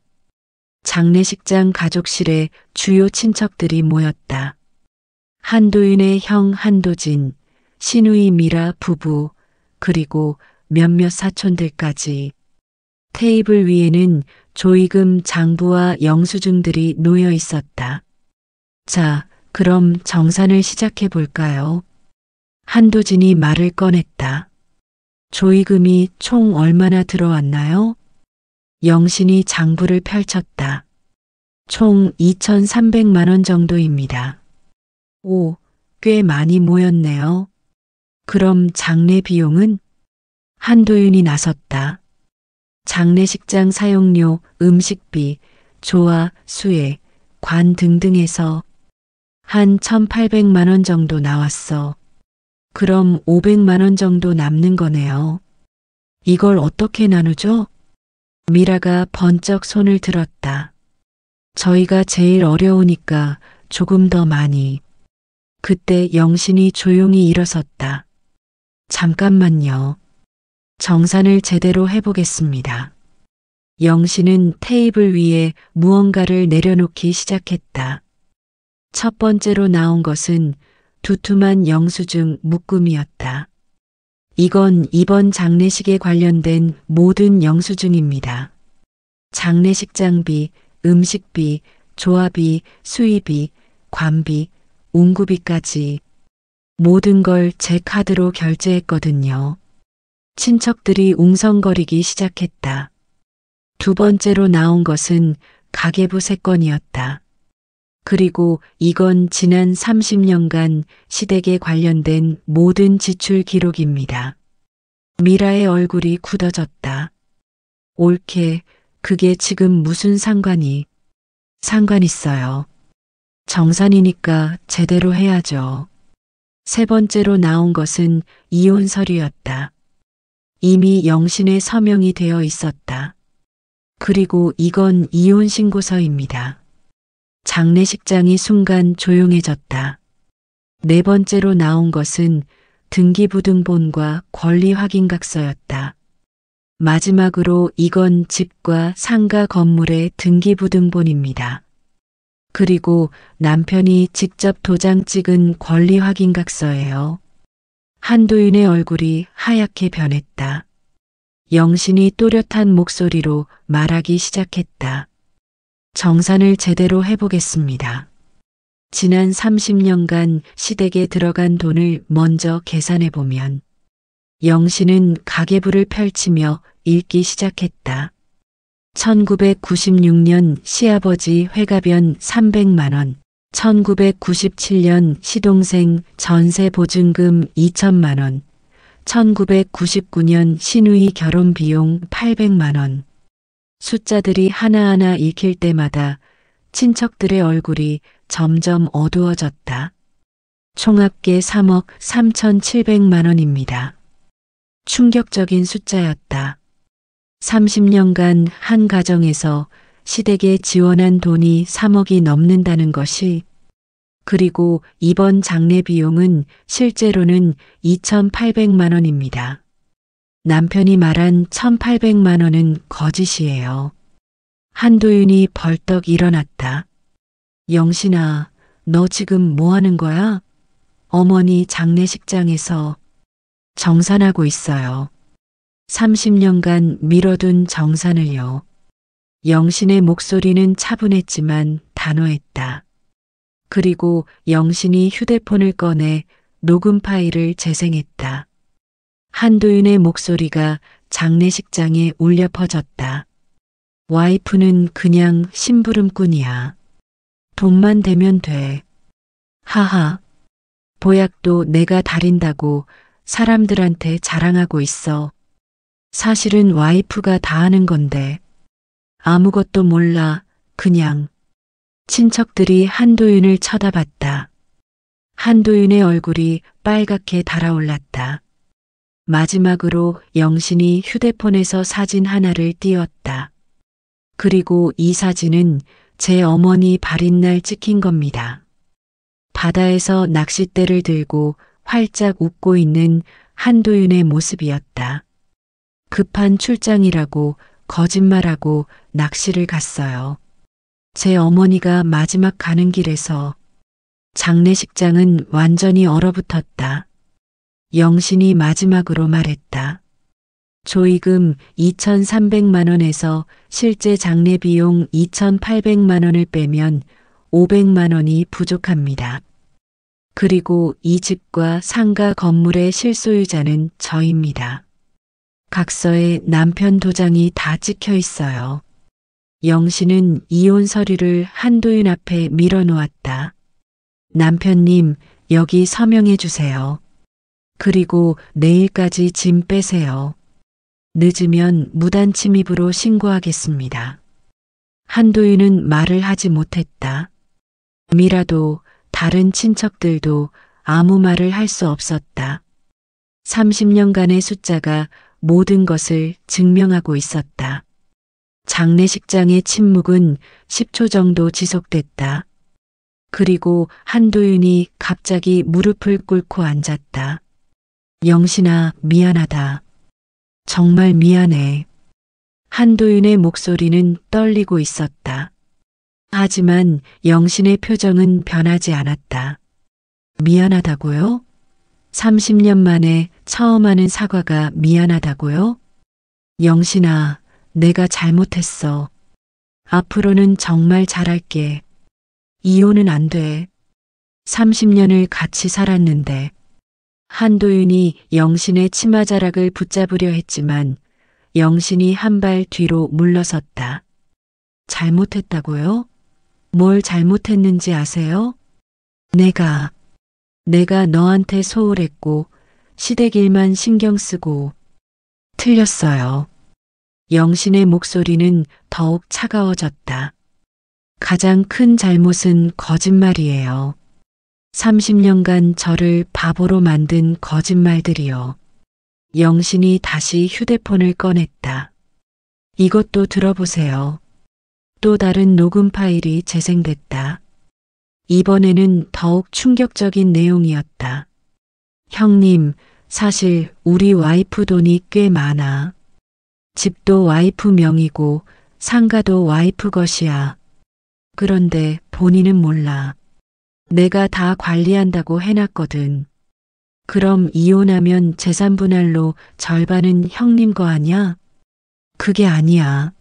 장례식장 가족실에 주요 친척들이 모였다. 한도윤의 형 한도진, 시누이 미라 부부, 그리고 몇몇 사촌들까지. 테이블 위에는 조의금 장부와 영수증들이 놓여 있었다. 자, 그럼 정산을 시작해 볼까요? 한도진이 말을 꺼냈다. 조의금이 총 얼마나 들어왔나요? 영신이 장부를 펼쳤다. 총 2,300만 원 정도입니다. 오, 꽤 많이 모였네요. 그럼 장례 비용은? 한도윤이 나섰다. 장례식장 사용료, 음식비, 조화, 수혜, 관 등등해서 한 1,800만 원 정도 나왔어. 그럼 500만 원 정도 남는 거네요. 이걸 어떻게 나누죠? 미라가 번쩍 손을 들었다. 저희가 제일 어려우니까 조금 더 많이. 그때 영신이 조용히 일어섰다. 잠깐만요. 정산을 제대로 해보겠습니다. 영신은 테이블 위에 무언가를 내려놓기 시작했다. 첫 번째로 나온 것은 두툼한 영수증 묶음이었다. 이건 이번 장례식에 관련된 모든 영수증입니다. 장례식장비, 음식비, 조합비, 수의비, 관비, 운구비까지 모든 걸 제 카드로 결제했거든요. 친척들이 웅성거리기 시작했다. 두 번째로 나온 것은 가계부 세건이었다. 그리고 이건 지난 30년간 시댁에 관련된 모든 지출 기록입니다. 미라의 얼굴이 굳어졌다. 옳게, 그게 지금 무슨 상관 있어요. 정산이니까 제대로 해야죠. 세 번째로 나온 것은 이혼 서류였다. 이미 영신의 서명이 되어 있었다. 그리고 이건 이혼 신고서입니다. 장례식장이 순간 조용해졌다. 네 번째로 나온 것은 등기부등본과 권리확인각서였다. 마지막으로 이건 집과 상가 건물의 등기부등본입니다. 그리고 남편이 직접 도장 찍은 권리확인각서예요. 한도윤의 얼굴이 하얗게 변했다. 영신이 또렷한 목소리로 말하기 시작했다. 정산을 제대로 해보겠습니다. 지난 30년간 시댁에 들어간 돈을 먼저 계산해보면 영신은 가계부를 펼치며 읽기 시작했다. 1996년 시아버지 회가변 300만 원, 1997년 시동생 전세 보증금 2천만 원, 1999년 시누이 결혼 비용 800만 원. 숫자들이 하나하나 읽힐 때마다 친척들의 얼굴이 점점 어두워졌다. 총합계 3억 3,700만 원입니다. 충격적인 숫자였다. 30년간 한 가정에서 시댁에 지원한 돈이 3억이 넘는다는 것이, 그리고 이번 장례 비용은 실제로는 2,800만 원입니다. 남편이 말한 1,800만 원은 거짓이에요. 한도윤이 벌떡 일어났다. 영신아, 너 지금 뭐 하는 거야? 어머니 장례식장에서 정산하고 있어요. 30년간 미뤄둔 정산을요. 영신의 목소리는 차분했지만 단호했다. 그리고 영신이 휴대폰을 꺼내 녹음 파일을 재생했다. 한도윤의 목소리가 장례식장에 울려 퍼졌다. 와이프는 그냥 심부름꾼이야. 돈만 되면 돼. 하하. 보약도 내가 다린다고 사람들한테 자랑하고 있어. 사실은 와이프가 다 하는 건데. 아무것도 몰라. 그냥. 친척들이 한도윤을 쳐다봤다. 한도윤의 얼굴이 빨갛게 달아올랐다. 마지막으로 영신이 휴대폰에서 사진 하나를 띄웠다. 그리고 이 사진은 제 어머니 발인날 찍힌 겁니다. 바다에서 낚싯대를 들고 활짝 웃고 있는 한도윤의 모습이었다. 급한 출장이라고 거짓말하고 낚시를 갔어요. 제 어머니가 마지막 가는 길에서. 장례식장은 완전히 얼어붙었다. 영신이 마지막으로 말했다. 조의금 2,300만 원에서 실제 장례 비용 2,800만 원을 빼면 500만 원이 부족합니다. 그리고 이 집과 상가 건물의 실소유자는 저입니다. 각서에 남편 도장이 다 찍혀 있어요. 영신은 이혼 서류를 한도윤 앞에 밀어놓았다. 남편님, 여기 서명해 주세요. 그리고 내일까지 짐 빼세요. 늦으면 무단 침입으로 신고하겠습니다. 한도윤은 말을 하지 못했다. 미라도 다른 친척들도 아무 말을 할 수 없었다. 30년간의 숫자가 모든 것을 증명하고 있었다. 장례식장의 침묵은 10초 정도 지속됐다. 그리고 한도윤이 갑자기 무릎을 꿇고 앉았다. 영신아, 미안하다. 정말 미안해. 한도윤의 목소리는 떨리고 있었다. 하지만 영신의 표정은 변하지 않았다. 미안하다고요? 30년 만에 처음 하는 사과가 미안하다고요? 영신아, 내가 잘못했어. 앞으로는 정말 잘할게. 이혼은 안 돼. 30년을 같이 살았는데. 한도윤이 영신의 치마자락을 붙잡으려 했지만 영신이 한 발 뒤로 물러섰다. 잘못했다고요? 뭘 잘못했는지 아세요? 내가 너한테 소홀했고 시댁 일만 신경 쓰고 틀렸어요. 영신의 목소리는 더욱 차가워졌다. 가장 큰 잘못은 거짓말이에요. 30년간 저를 바보로 만든 거짓말들이요. 영신이 다시 휴대폰을 꺼냈다. 이것도 들어보세요. 또 다른 녹음 파일이 재생됐다. 이번에는 더욱 충격적인 내용이었다. 형님, 사실 우리 와이프 돈이 꽤 많아. 집도 와이프 명의고 상가도 와이프 것이야. 그런데 본인은 몰라. 내가 다 관리한다고 해놨거든. 그럼 이혼하면 재산 분할로 절반은 형님 거 아냐? 그게 아니야.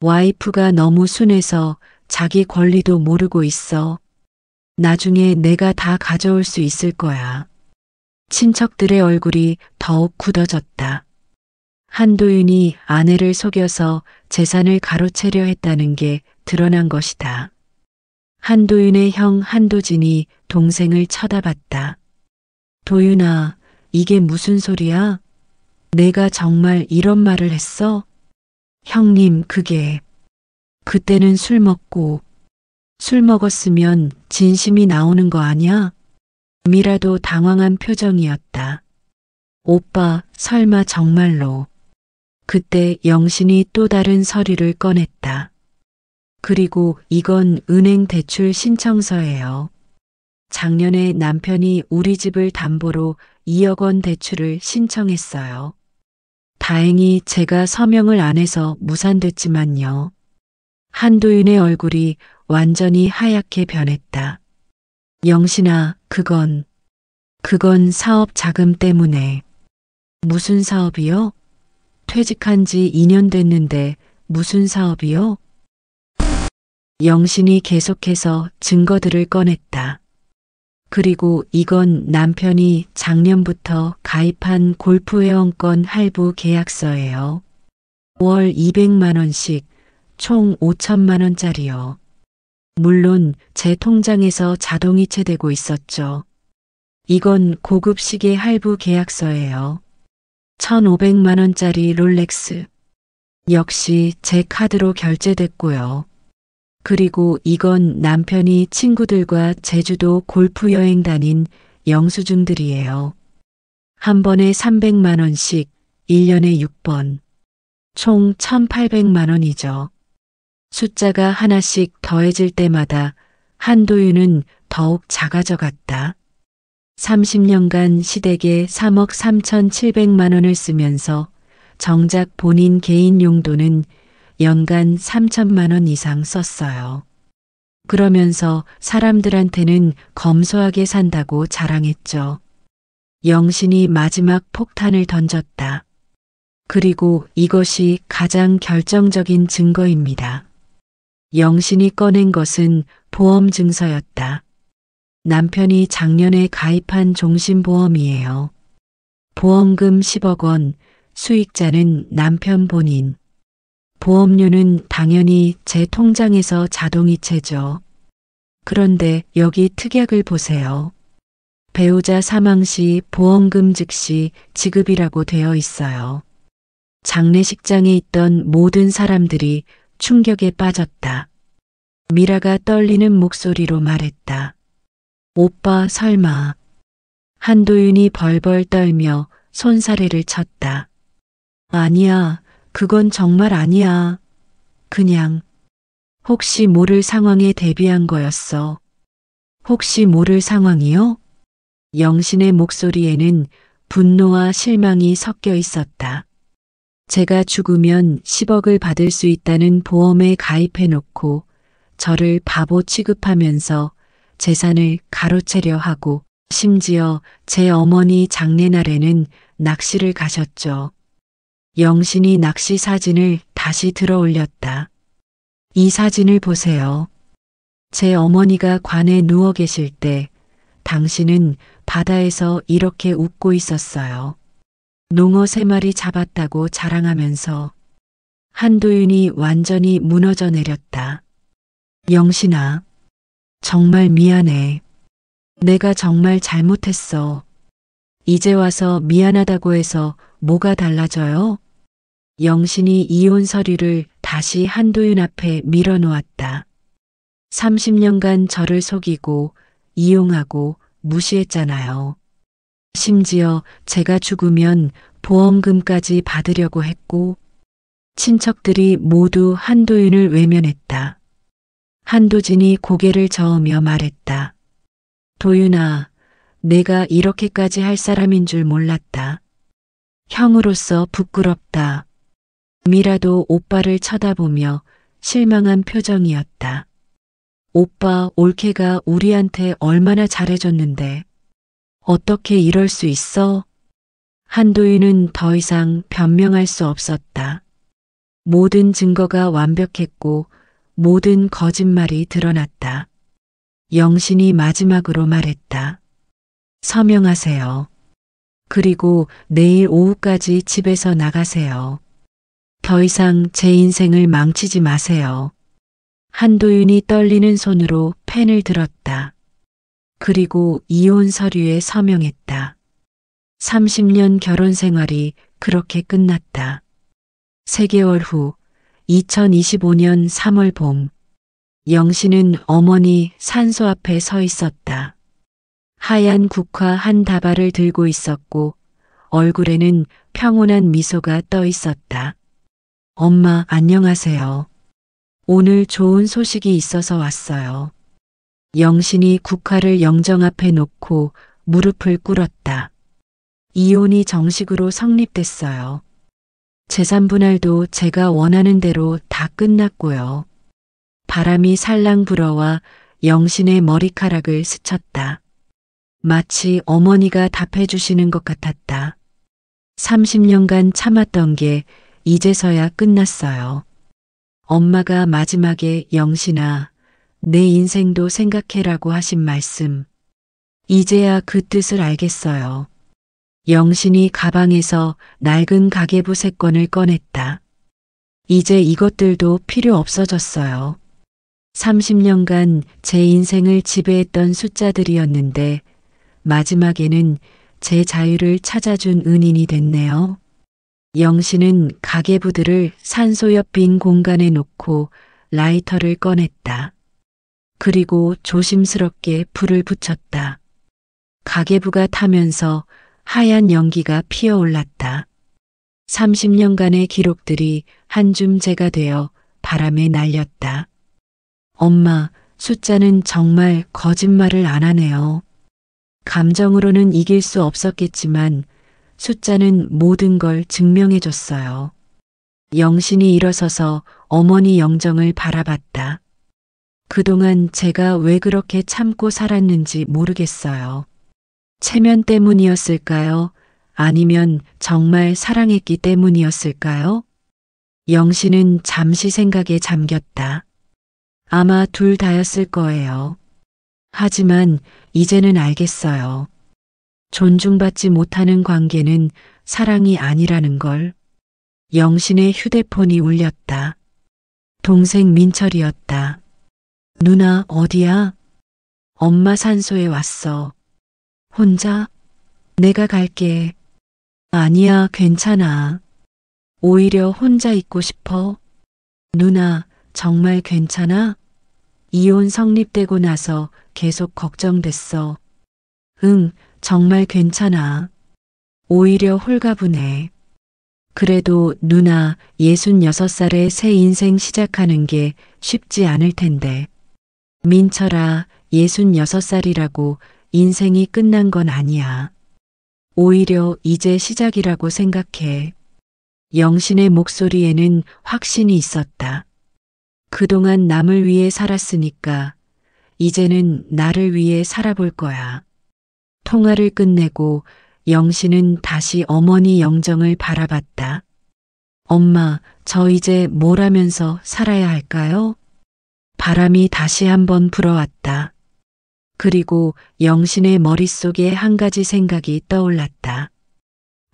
와이프가 너무 순해서 자기 권리도 모르고 있어. 나중에 내가 다 가져올 수 있을 거야. 친척들의 얼굴이 더욱 굳어졌다. 한도윤이 아내를 속여서 재산을 가로채려 했다는 게 드러난 것이다. 한도윤의 형 한도진이 동생을 쳐다봤다. 도윤아, 이게 무슨 소리야? 내가 정말 이런 말을 했어? 형님, 그때는 술 먹었으면 진심이 나오는 거 아니야? 미라도 당황한 표정이었다. 오빠, 설마 정말로. 그때 영신이 또 다른 서류를 꺼냈다. 그리고 이건 은행 대출 신청서예요. 작년에 남편이 우리 집을 담보로 2억 원 대출을 신청했어요. 다행히 제가 서명을 안 해서 무산됐지만요. 한도윤의 얼굴이 완전히 하얗게 변했다. 영신아, 그건 그건 사업 자금 때문에. 무슨 사업이요? 퇴직한 지 2년 됐는데 무슨 사업이요? 영신이 계속해서 증거들을 꺼냈다. 그리고 이건 남편이 작년부터 가입한 골프회원권 할부 계약서예요. 월 200만 원씩 총 5천만 원짜리요. 물론 제 통장에서 자동이체되고 있었죠. 이건 고급 시계 할부 계약서예요. 1,500만 원짜리 롤렉스. 역시 제 카드로 결제됐고요. 그리고 이건 남편이 친구들과 제주도 골프 여행 다닌 영수증들이에요. 한 번에 300만 원씩 1년에 6번. 총 1,800만 원이죠. 숫자가 하나씩 더해질 때마다 한도윤은 더욱 작아져 갔다. 30년간 시댁에 3억 3,700만 원을 쓰면서 정작 본인 개인 용도는 연간 3천만 원 이상 썼어요. 그러면서 사람들한테는 검소하게 산다고 자랑했죠. 영신이 마지막 폭탄을 던졌다. 그리고 이것이 가장 결정적인 증거입니다. 영신이 꺼낸 것은 보험 증서였다. 남편이 작년에 가입한 종신보험이에요. 보험금 10억 원, 수익자는 남편 본인. 보험료는 당연히 제 통장에서 자동이체죠. 그런데 여기 특약을 보세요. 배우자 사망 시 보험금 즉시 지급이라고 되어 있어요. 장례식장에 있던 모든 사람들이 충격에 빠졌다. 미라가 떨리는 목소리로 말했다. 오빠 설마. 한도윤이 벌벌 떨며 손사래를 쳤다. 아니야, 그건 정말 아니야. 그냥 혹시 모를 상황에 대비한 거였어. 혹시 모를 상황이요? 영신의 목소리에는 분노와 실망이 섞여 있었다. 제가 죽으면 10억을 받을 수 있다는 보험에 가입해놓고 저를 바보 취급하면서 재산을 가로채려 하고 심지어 제 어머니 장례날에는 낚시를 가셨죠. 영신이 낚시 사진을 다시 들어 올렸다. 이 사진을 보세요. 제 어머니가 관에 누워 계실 때 당신은 바다에서 이렇게 웃고 있었어요. 농어 3마리 잡았다고 자랑하면서. 한도윤이 완전히 무너져 내렸다. 영신아, 정말 미안해. 내가 정말 잘못했어. 이제 와서 미안하다고 해서 뭐가 달라져요? 영신이 이혼 서류를 다시 한도윤 앞에 밀어놓았다. 30년간 저를 속이고 이용하고 무시했잖아요. 심지어 제가 죽으면 보험금까지 받으려고 했고 친척들이 모두 한도윤을 외면했다. 한도진이 고개를 저으며 말했다. 도윤아, 내가 이렇게까지 할 사람인 줄 몰랐다. 형으로서 부끄럽다. 미라도 오빠를 쳐다보며 실망한 표정이었다. 오빠 올케가 우리한테 얼마나 잘해줬는데 어떻게 이럴 수 있어? 한도윤은 더 이상 변명할 수 없었다. 모든 증거가 완벽했고 모든 거짓말이 드러났다. 영신이 마지막으로 말했다. 서명하세요. 그리고 내일 오후까지 집에서 나가세요. 더 이상 제 인생을 망치지 마세요. 한도윤이 떨리는 손으로 펜을 들었다. 그리고 이혼 서류에 서명했다. 30년 결혼 생활이 그렇게 끝났다. 3개월 후 2025년 3월 봄, 영신은 어머니 산소 앞에 서 있었다. 하얀 국화 한 다발을 들고 있었고 얼굴에는 평온한 미소가 떠 있었다. 엄마 안녕하세요. 오늘 좋은 소식이 있어서 왔어요. 영신이 국화를 영정 앞에 놓고 무릎을 꿇었다. 이혼이 정식으로 성립됐어요. 재산 분할도 제가 원하는 대로 다 끝났고요. 바람이 살랑 불어와 영신의 머리카락을 스쳤다. 마치 어머니가 답해 주시는 것 같았다. 30년간 참았던 게 이제서야 끝났어요. 엄마가 마지막에 영신아, 내 인생도 생각해라고 하신 말씀. 이제야 그 뜻을 알겠어요. 영신이 가방에서 낡은 가계부 3권을 꺼냈다. 이제 이것들도 필요 없어졌어요. 30년간 제 인생을 지배했던 숫자들이었는데 마지막에는 제 자유를 찾아준 은인이 됐네요. 영신은 가계부들을 산소 옆 빈 공간에 놓고 라이터를 꺼냈다. 그리고 조심스럽게 불을 붙였다. 가계부가 타면서 하얀 연기가 피어올랐다. 30년간의 기록들이 한 줌재가 되어 바람에 날렸다. 엄마, 숫자는 정말 거짓말을 안 하네요. 감정으로는 이길 수 없었겠지만 숫자는 모든 걸 증명해줬어요. 영신이 일어서서 어머니 영정을 바라봤다. 그동안 제가 왜 그렇게 참고 살았는지 모르겠어요. 체면 때문이었을까요? 아니면 정말 사랑했기 때문이었을까요? 영신은 잠시 생각에 잠겼다. 아마 둘 다였을 거예요. 하지만 이제는 알겠어요. 존중받지 못하는 관계는 사랑이 아니라는 걸. 영신의 휴대폰이 울렸다. 동생 민철이었다. 누나 어디야? 엄마 산소에 왔어. 혼자? 내가 갈게. 아니야, 괜찮아. 오히려 혼자 있고 싶어. 누나, 정말 괜찮아? 이혼 성립되고 나서 계속 걱정됐어. 응, 정말 괜찮아. 오히려 홀가분해. 그래도 누나 66살에 새 인생 시작하는 게 쉽지 않을 텐데. 민철아, 66살이라고 인생이 끝난 건 아니야. 오히려 이제 시작이라고 생각해. 영신의 목소리에는 확신이 있었다. 그동안 남을 위해 살았으니까 이제는 나를 위해 살아볼 거야. 통화를 끝내고 영신은 다시 어머니 영정을 바라봤다. 엄마, 저 이제 뭘 하면서 살아야 할까요? 바람이 다시 한번 불어왔다. 그리고 영신의 머릿속에 한 가지 생각이 떠올랐다.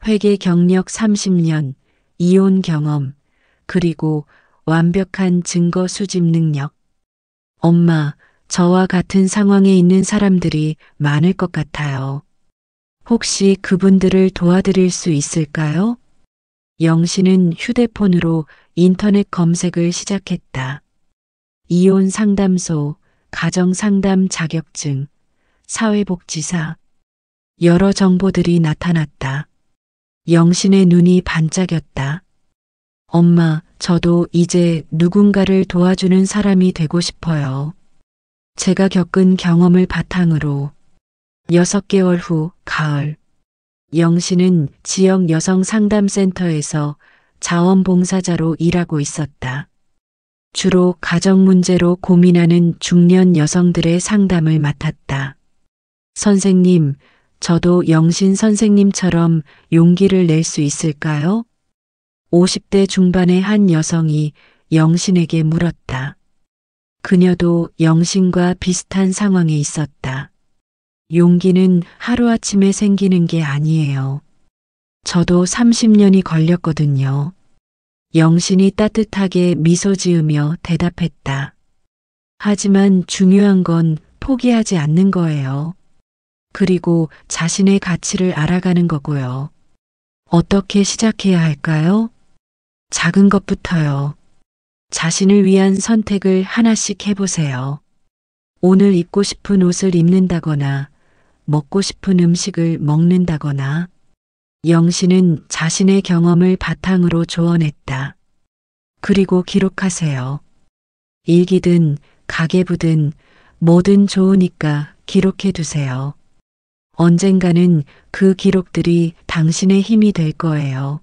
회계 경력 30년, 이혼 경험, 그리고 완벽한 증거 수집 능력. 엄마, 저와 같은 상황에 있는 사람들이 많을 것 같아요. 혹시 그분들을 도와드릴 수 있을까요? 영신은 휴대폰으로 인터넷 검색을 시작했다. 이혼 상담소, 가정상담 자격증, 사회복지사. 여러 정보들이 나타났다. 영신의 눈이 반짝였다. 엄마, 저도 이제 누군가를 도와주는 사람이 되고 싶어요. 제가 겪은 경험을 바탕으로 6개월 후 가을, 영신은 지역 여성 상담센터에서 자원봉사자로 일하고 있었다. 주로 가정 문제로 고민하는 중년 여성들의 상담을 맡았다. 선생님, 저도 영신 선생님처럼 용기를 낼 수 있을까요? 50대 중반의 한 여성이 영신에게 물었다. 그녀도 영신과 비슷한 상황에 있었다. 용기는 하루아침에 생기는 게 아니에요. 저도 30년이 걸렸거든요. 영신이 따뜻하게 미소 지으며 대답했다. 하지만 중요한 건 포기하지 않는 거예요. 그리고 자신의 가치를 알아가는 거고요. 어떻게 시작해야 할까요? 작은 것부터요. 자신을 위한 선택을 하나씩 해보세요. 오늘 입고 싶은 옷을 입는다거나 먹고 싶은 음식을 먹는다거나. 영신은 자신의 경험을 바탕으로 조언했다. 그리고 기록하세요. 일기든 가계부든 뭐든 좋으니까 기록해 두세요. 언젠가는 그 기록들이 당신의 힘이 될 거예요.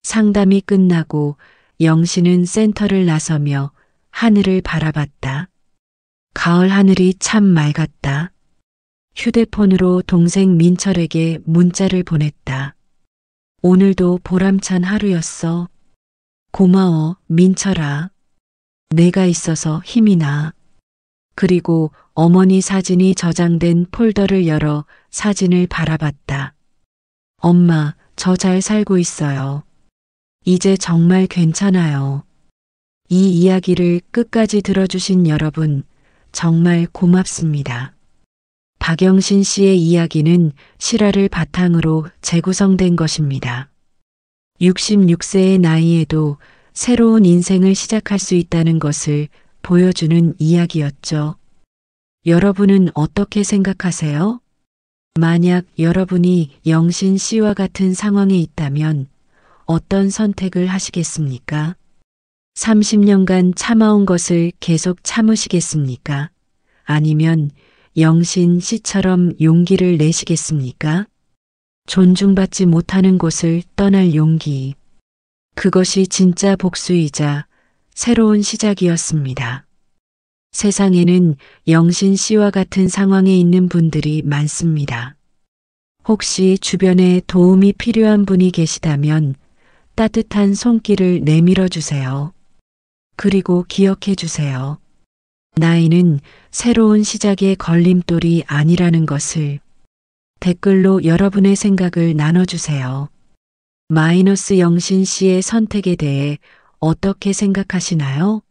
상담이 끝나고 영신은 센터를 나서며 하늘을 바라봤다. 가을 하늘이 참 맑았다. 휴대폰으로 동생 민철에게 문자를 보냈다. 오늘도 보람찬 하루였어. 고마워, 민철아. 내가 있어서 힘이 나. 그리고 어머니 사진이 저장된 폴더를 열어 사진을 바라봤다. 엄마, 저 잘 살고 있어요. 이제 정말 괜찮아요. 이 이야기를 끝까지 들어주신 여러분, 정말 고맙습니다. 박영신 씨의 이야기는 실화를 바탕으로 재구성된 것입니다. 66세의 나이에도 새로운 인생을 시작할 수 있다는 것을 보여주는 이야기였죠. 여러분은 어떻게 생각하세요? 만약 여러분이 영신 씨와 같은 상황에 있다면 어떤 선택을 하시겠습니까? 30년간 참아온 것을 계속 참으시겠습니까? 아니면 영신 씨처럼 용기를 내시겠습니까? 존중받지 못하는 곳을 떠날 용기. 그것이 진짜 복수이자 새로운 시작이었습니다. 세상에는 영신 씨와 같은 상황에 있는 분들이 많습니다. 혹시 주변에 도움이 필요한 분이 계시다면 따뜻한 손길을 내밀어 주세요. 그리고 기억해 주세요. 나이는 새로운 시작의 걸림돌이 아니라는 것을. 댓글로 여러분의 생각을 나눠주세요. 마이너스 영신 씨의 선택에 대해 어떻게 생각하시나요?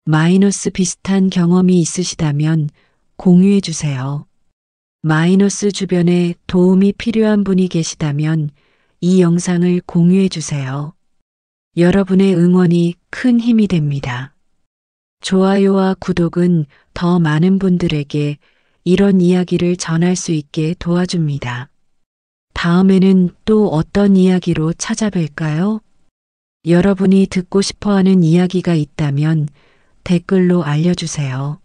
마이너스 비슷한 경험이 있으시다면 공유해 주세요. 마이너스 주변에 도움이 필요한 분이 계시다면 이 영상을 공유해 주세요. 여러분의 응원이 큰 힘이 됩니다. 좋아요와 구독은 더 많은 분들에게 이런 이야기를 전할 수 있게 도와줍니다. 다음에는 또 어떤 이야기로 찾아뵐까요? 여러분이 듣고 싶어하는 이야기가 있다면 댓글로 알려주세요.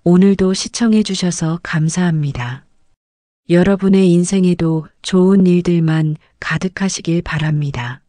오늘도 시청해 주셔서 감사합니다. 여러분의 인생에도 좋은 일들만 가득하시길 바랍니다.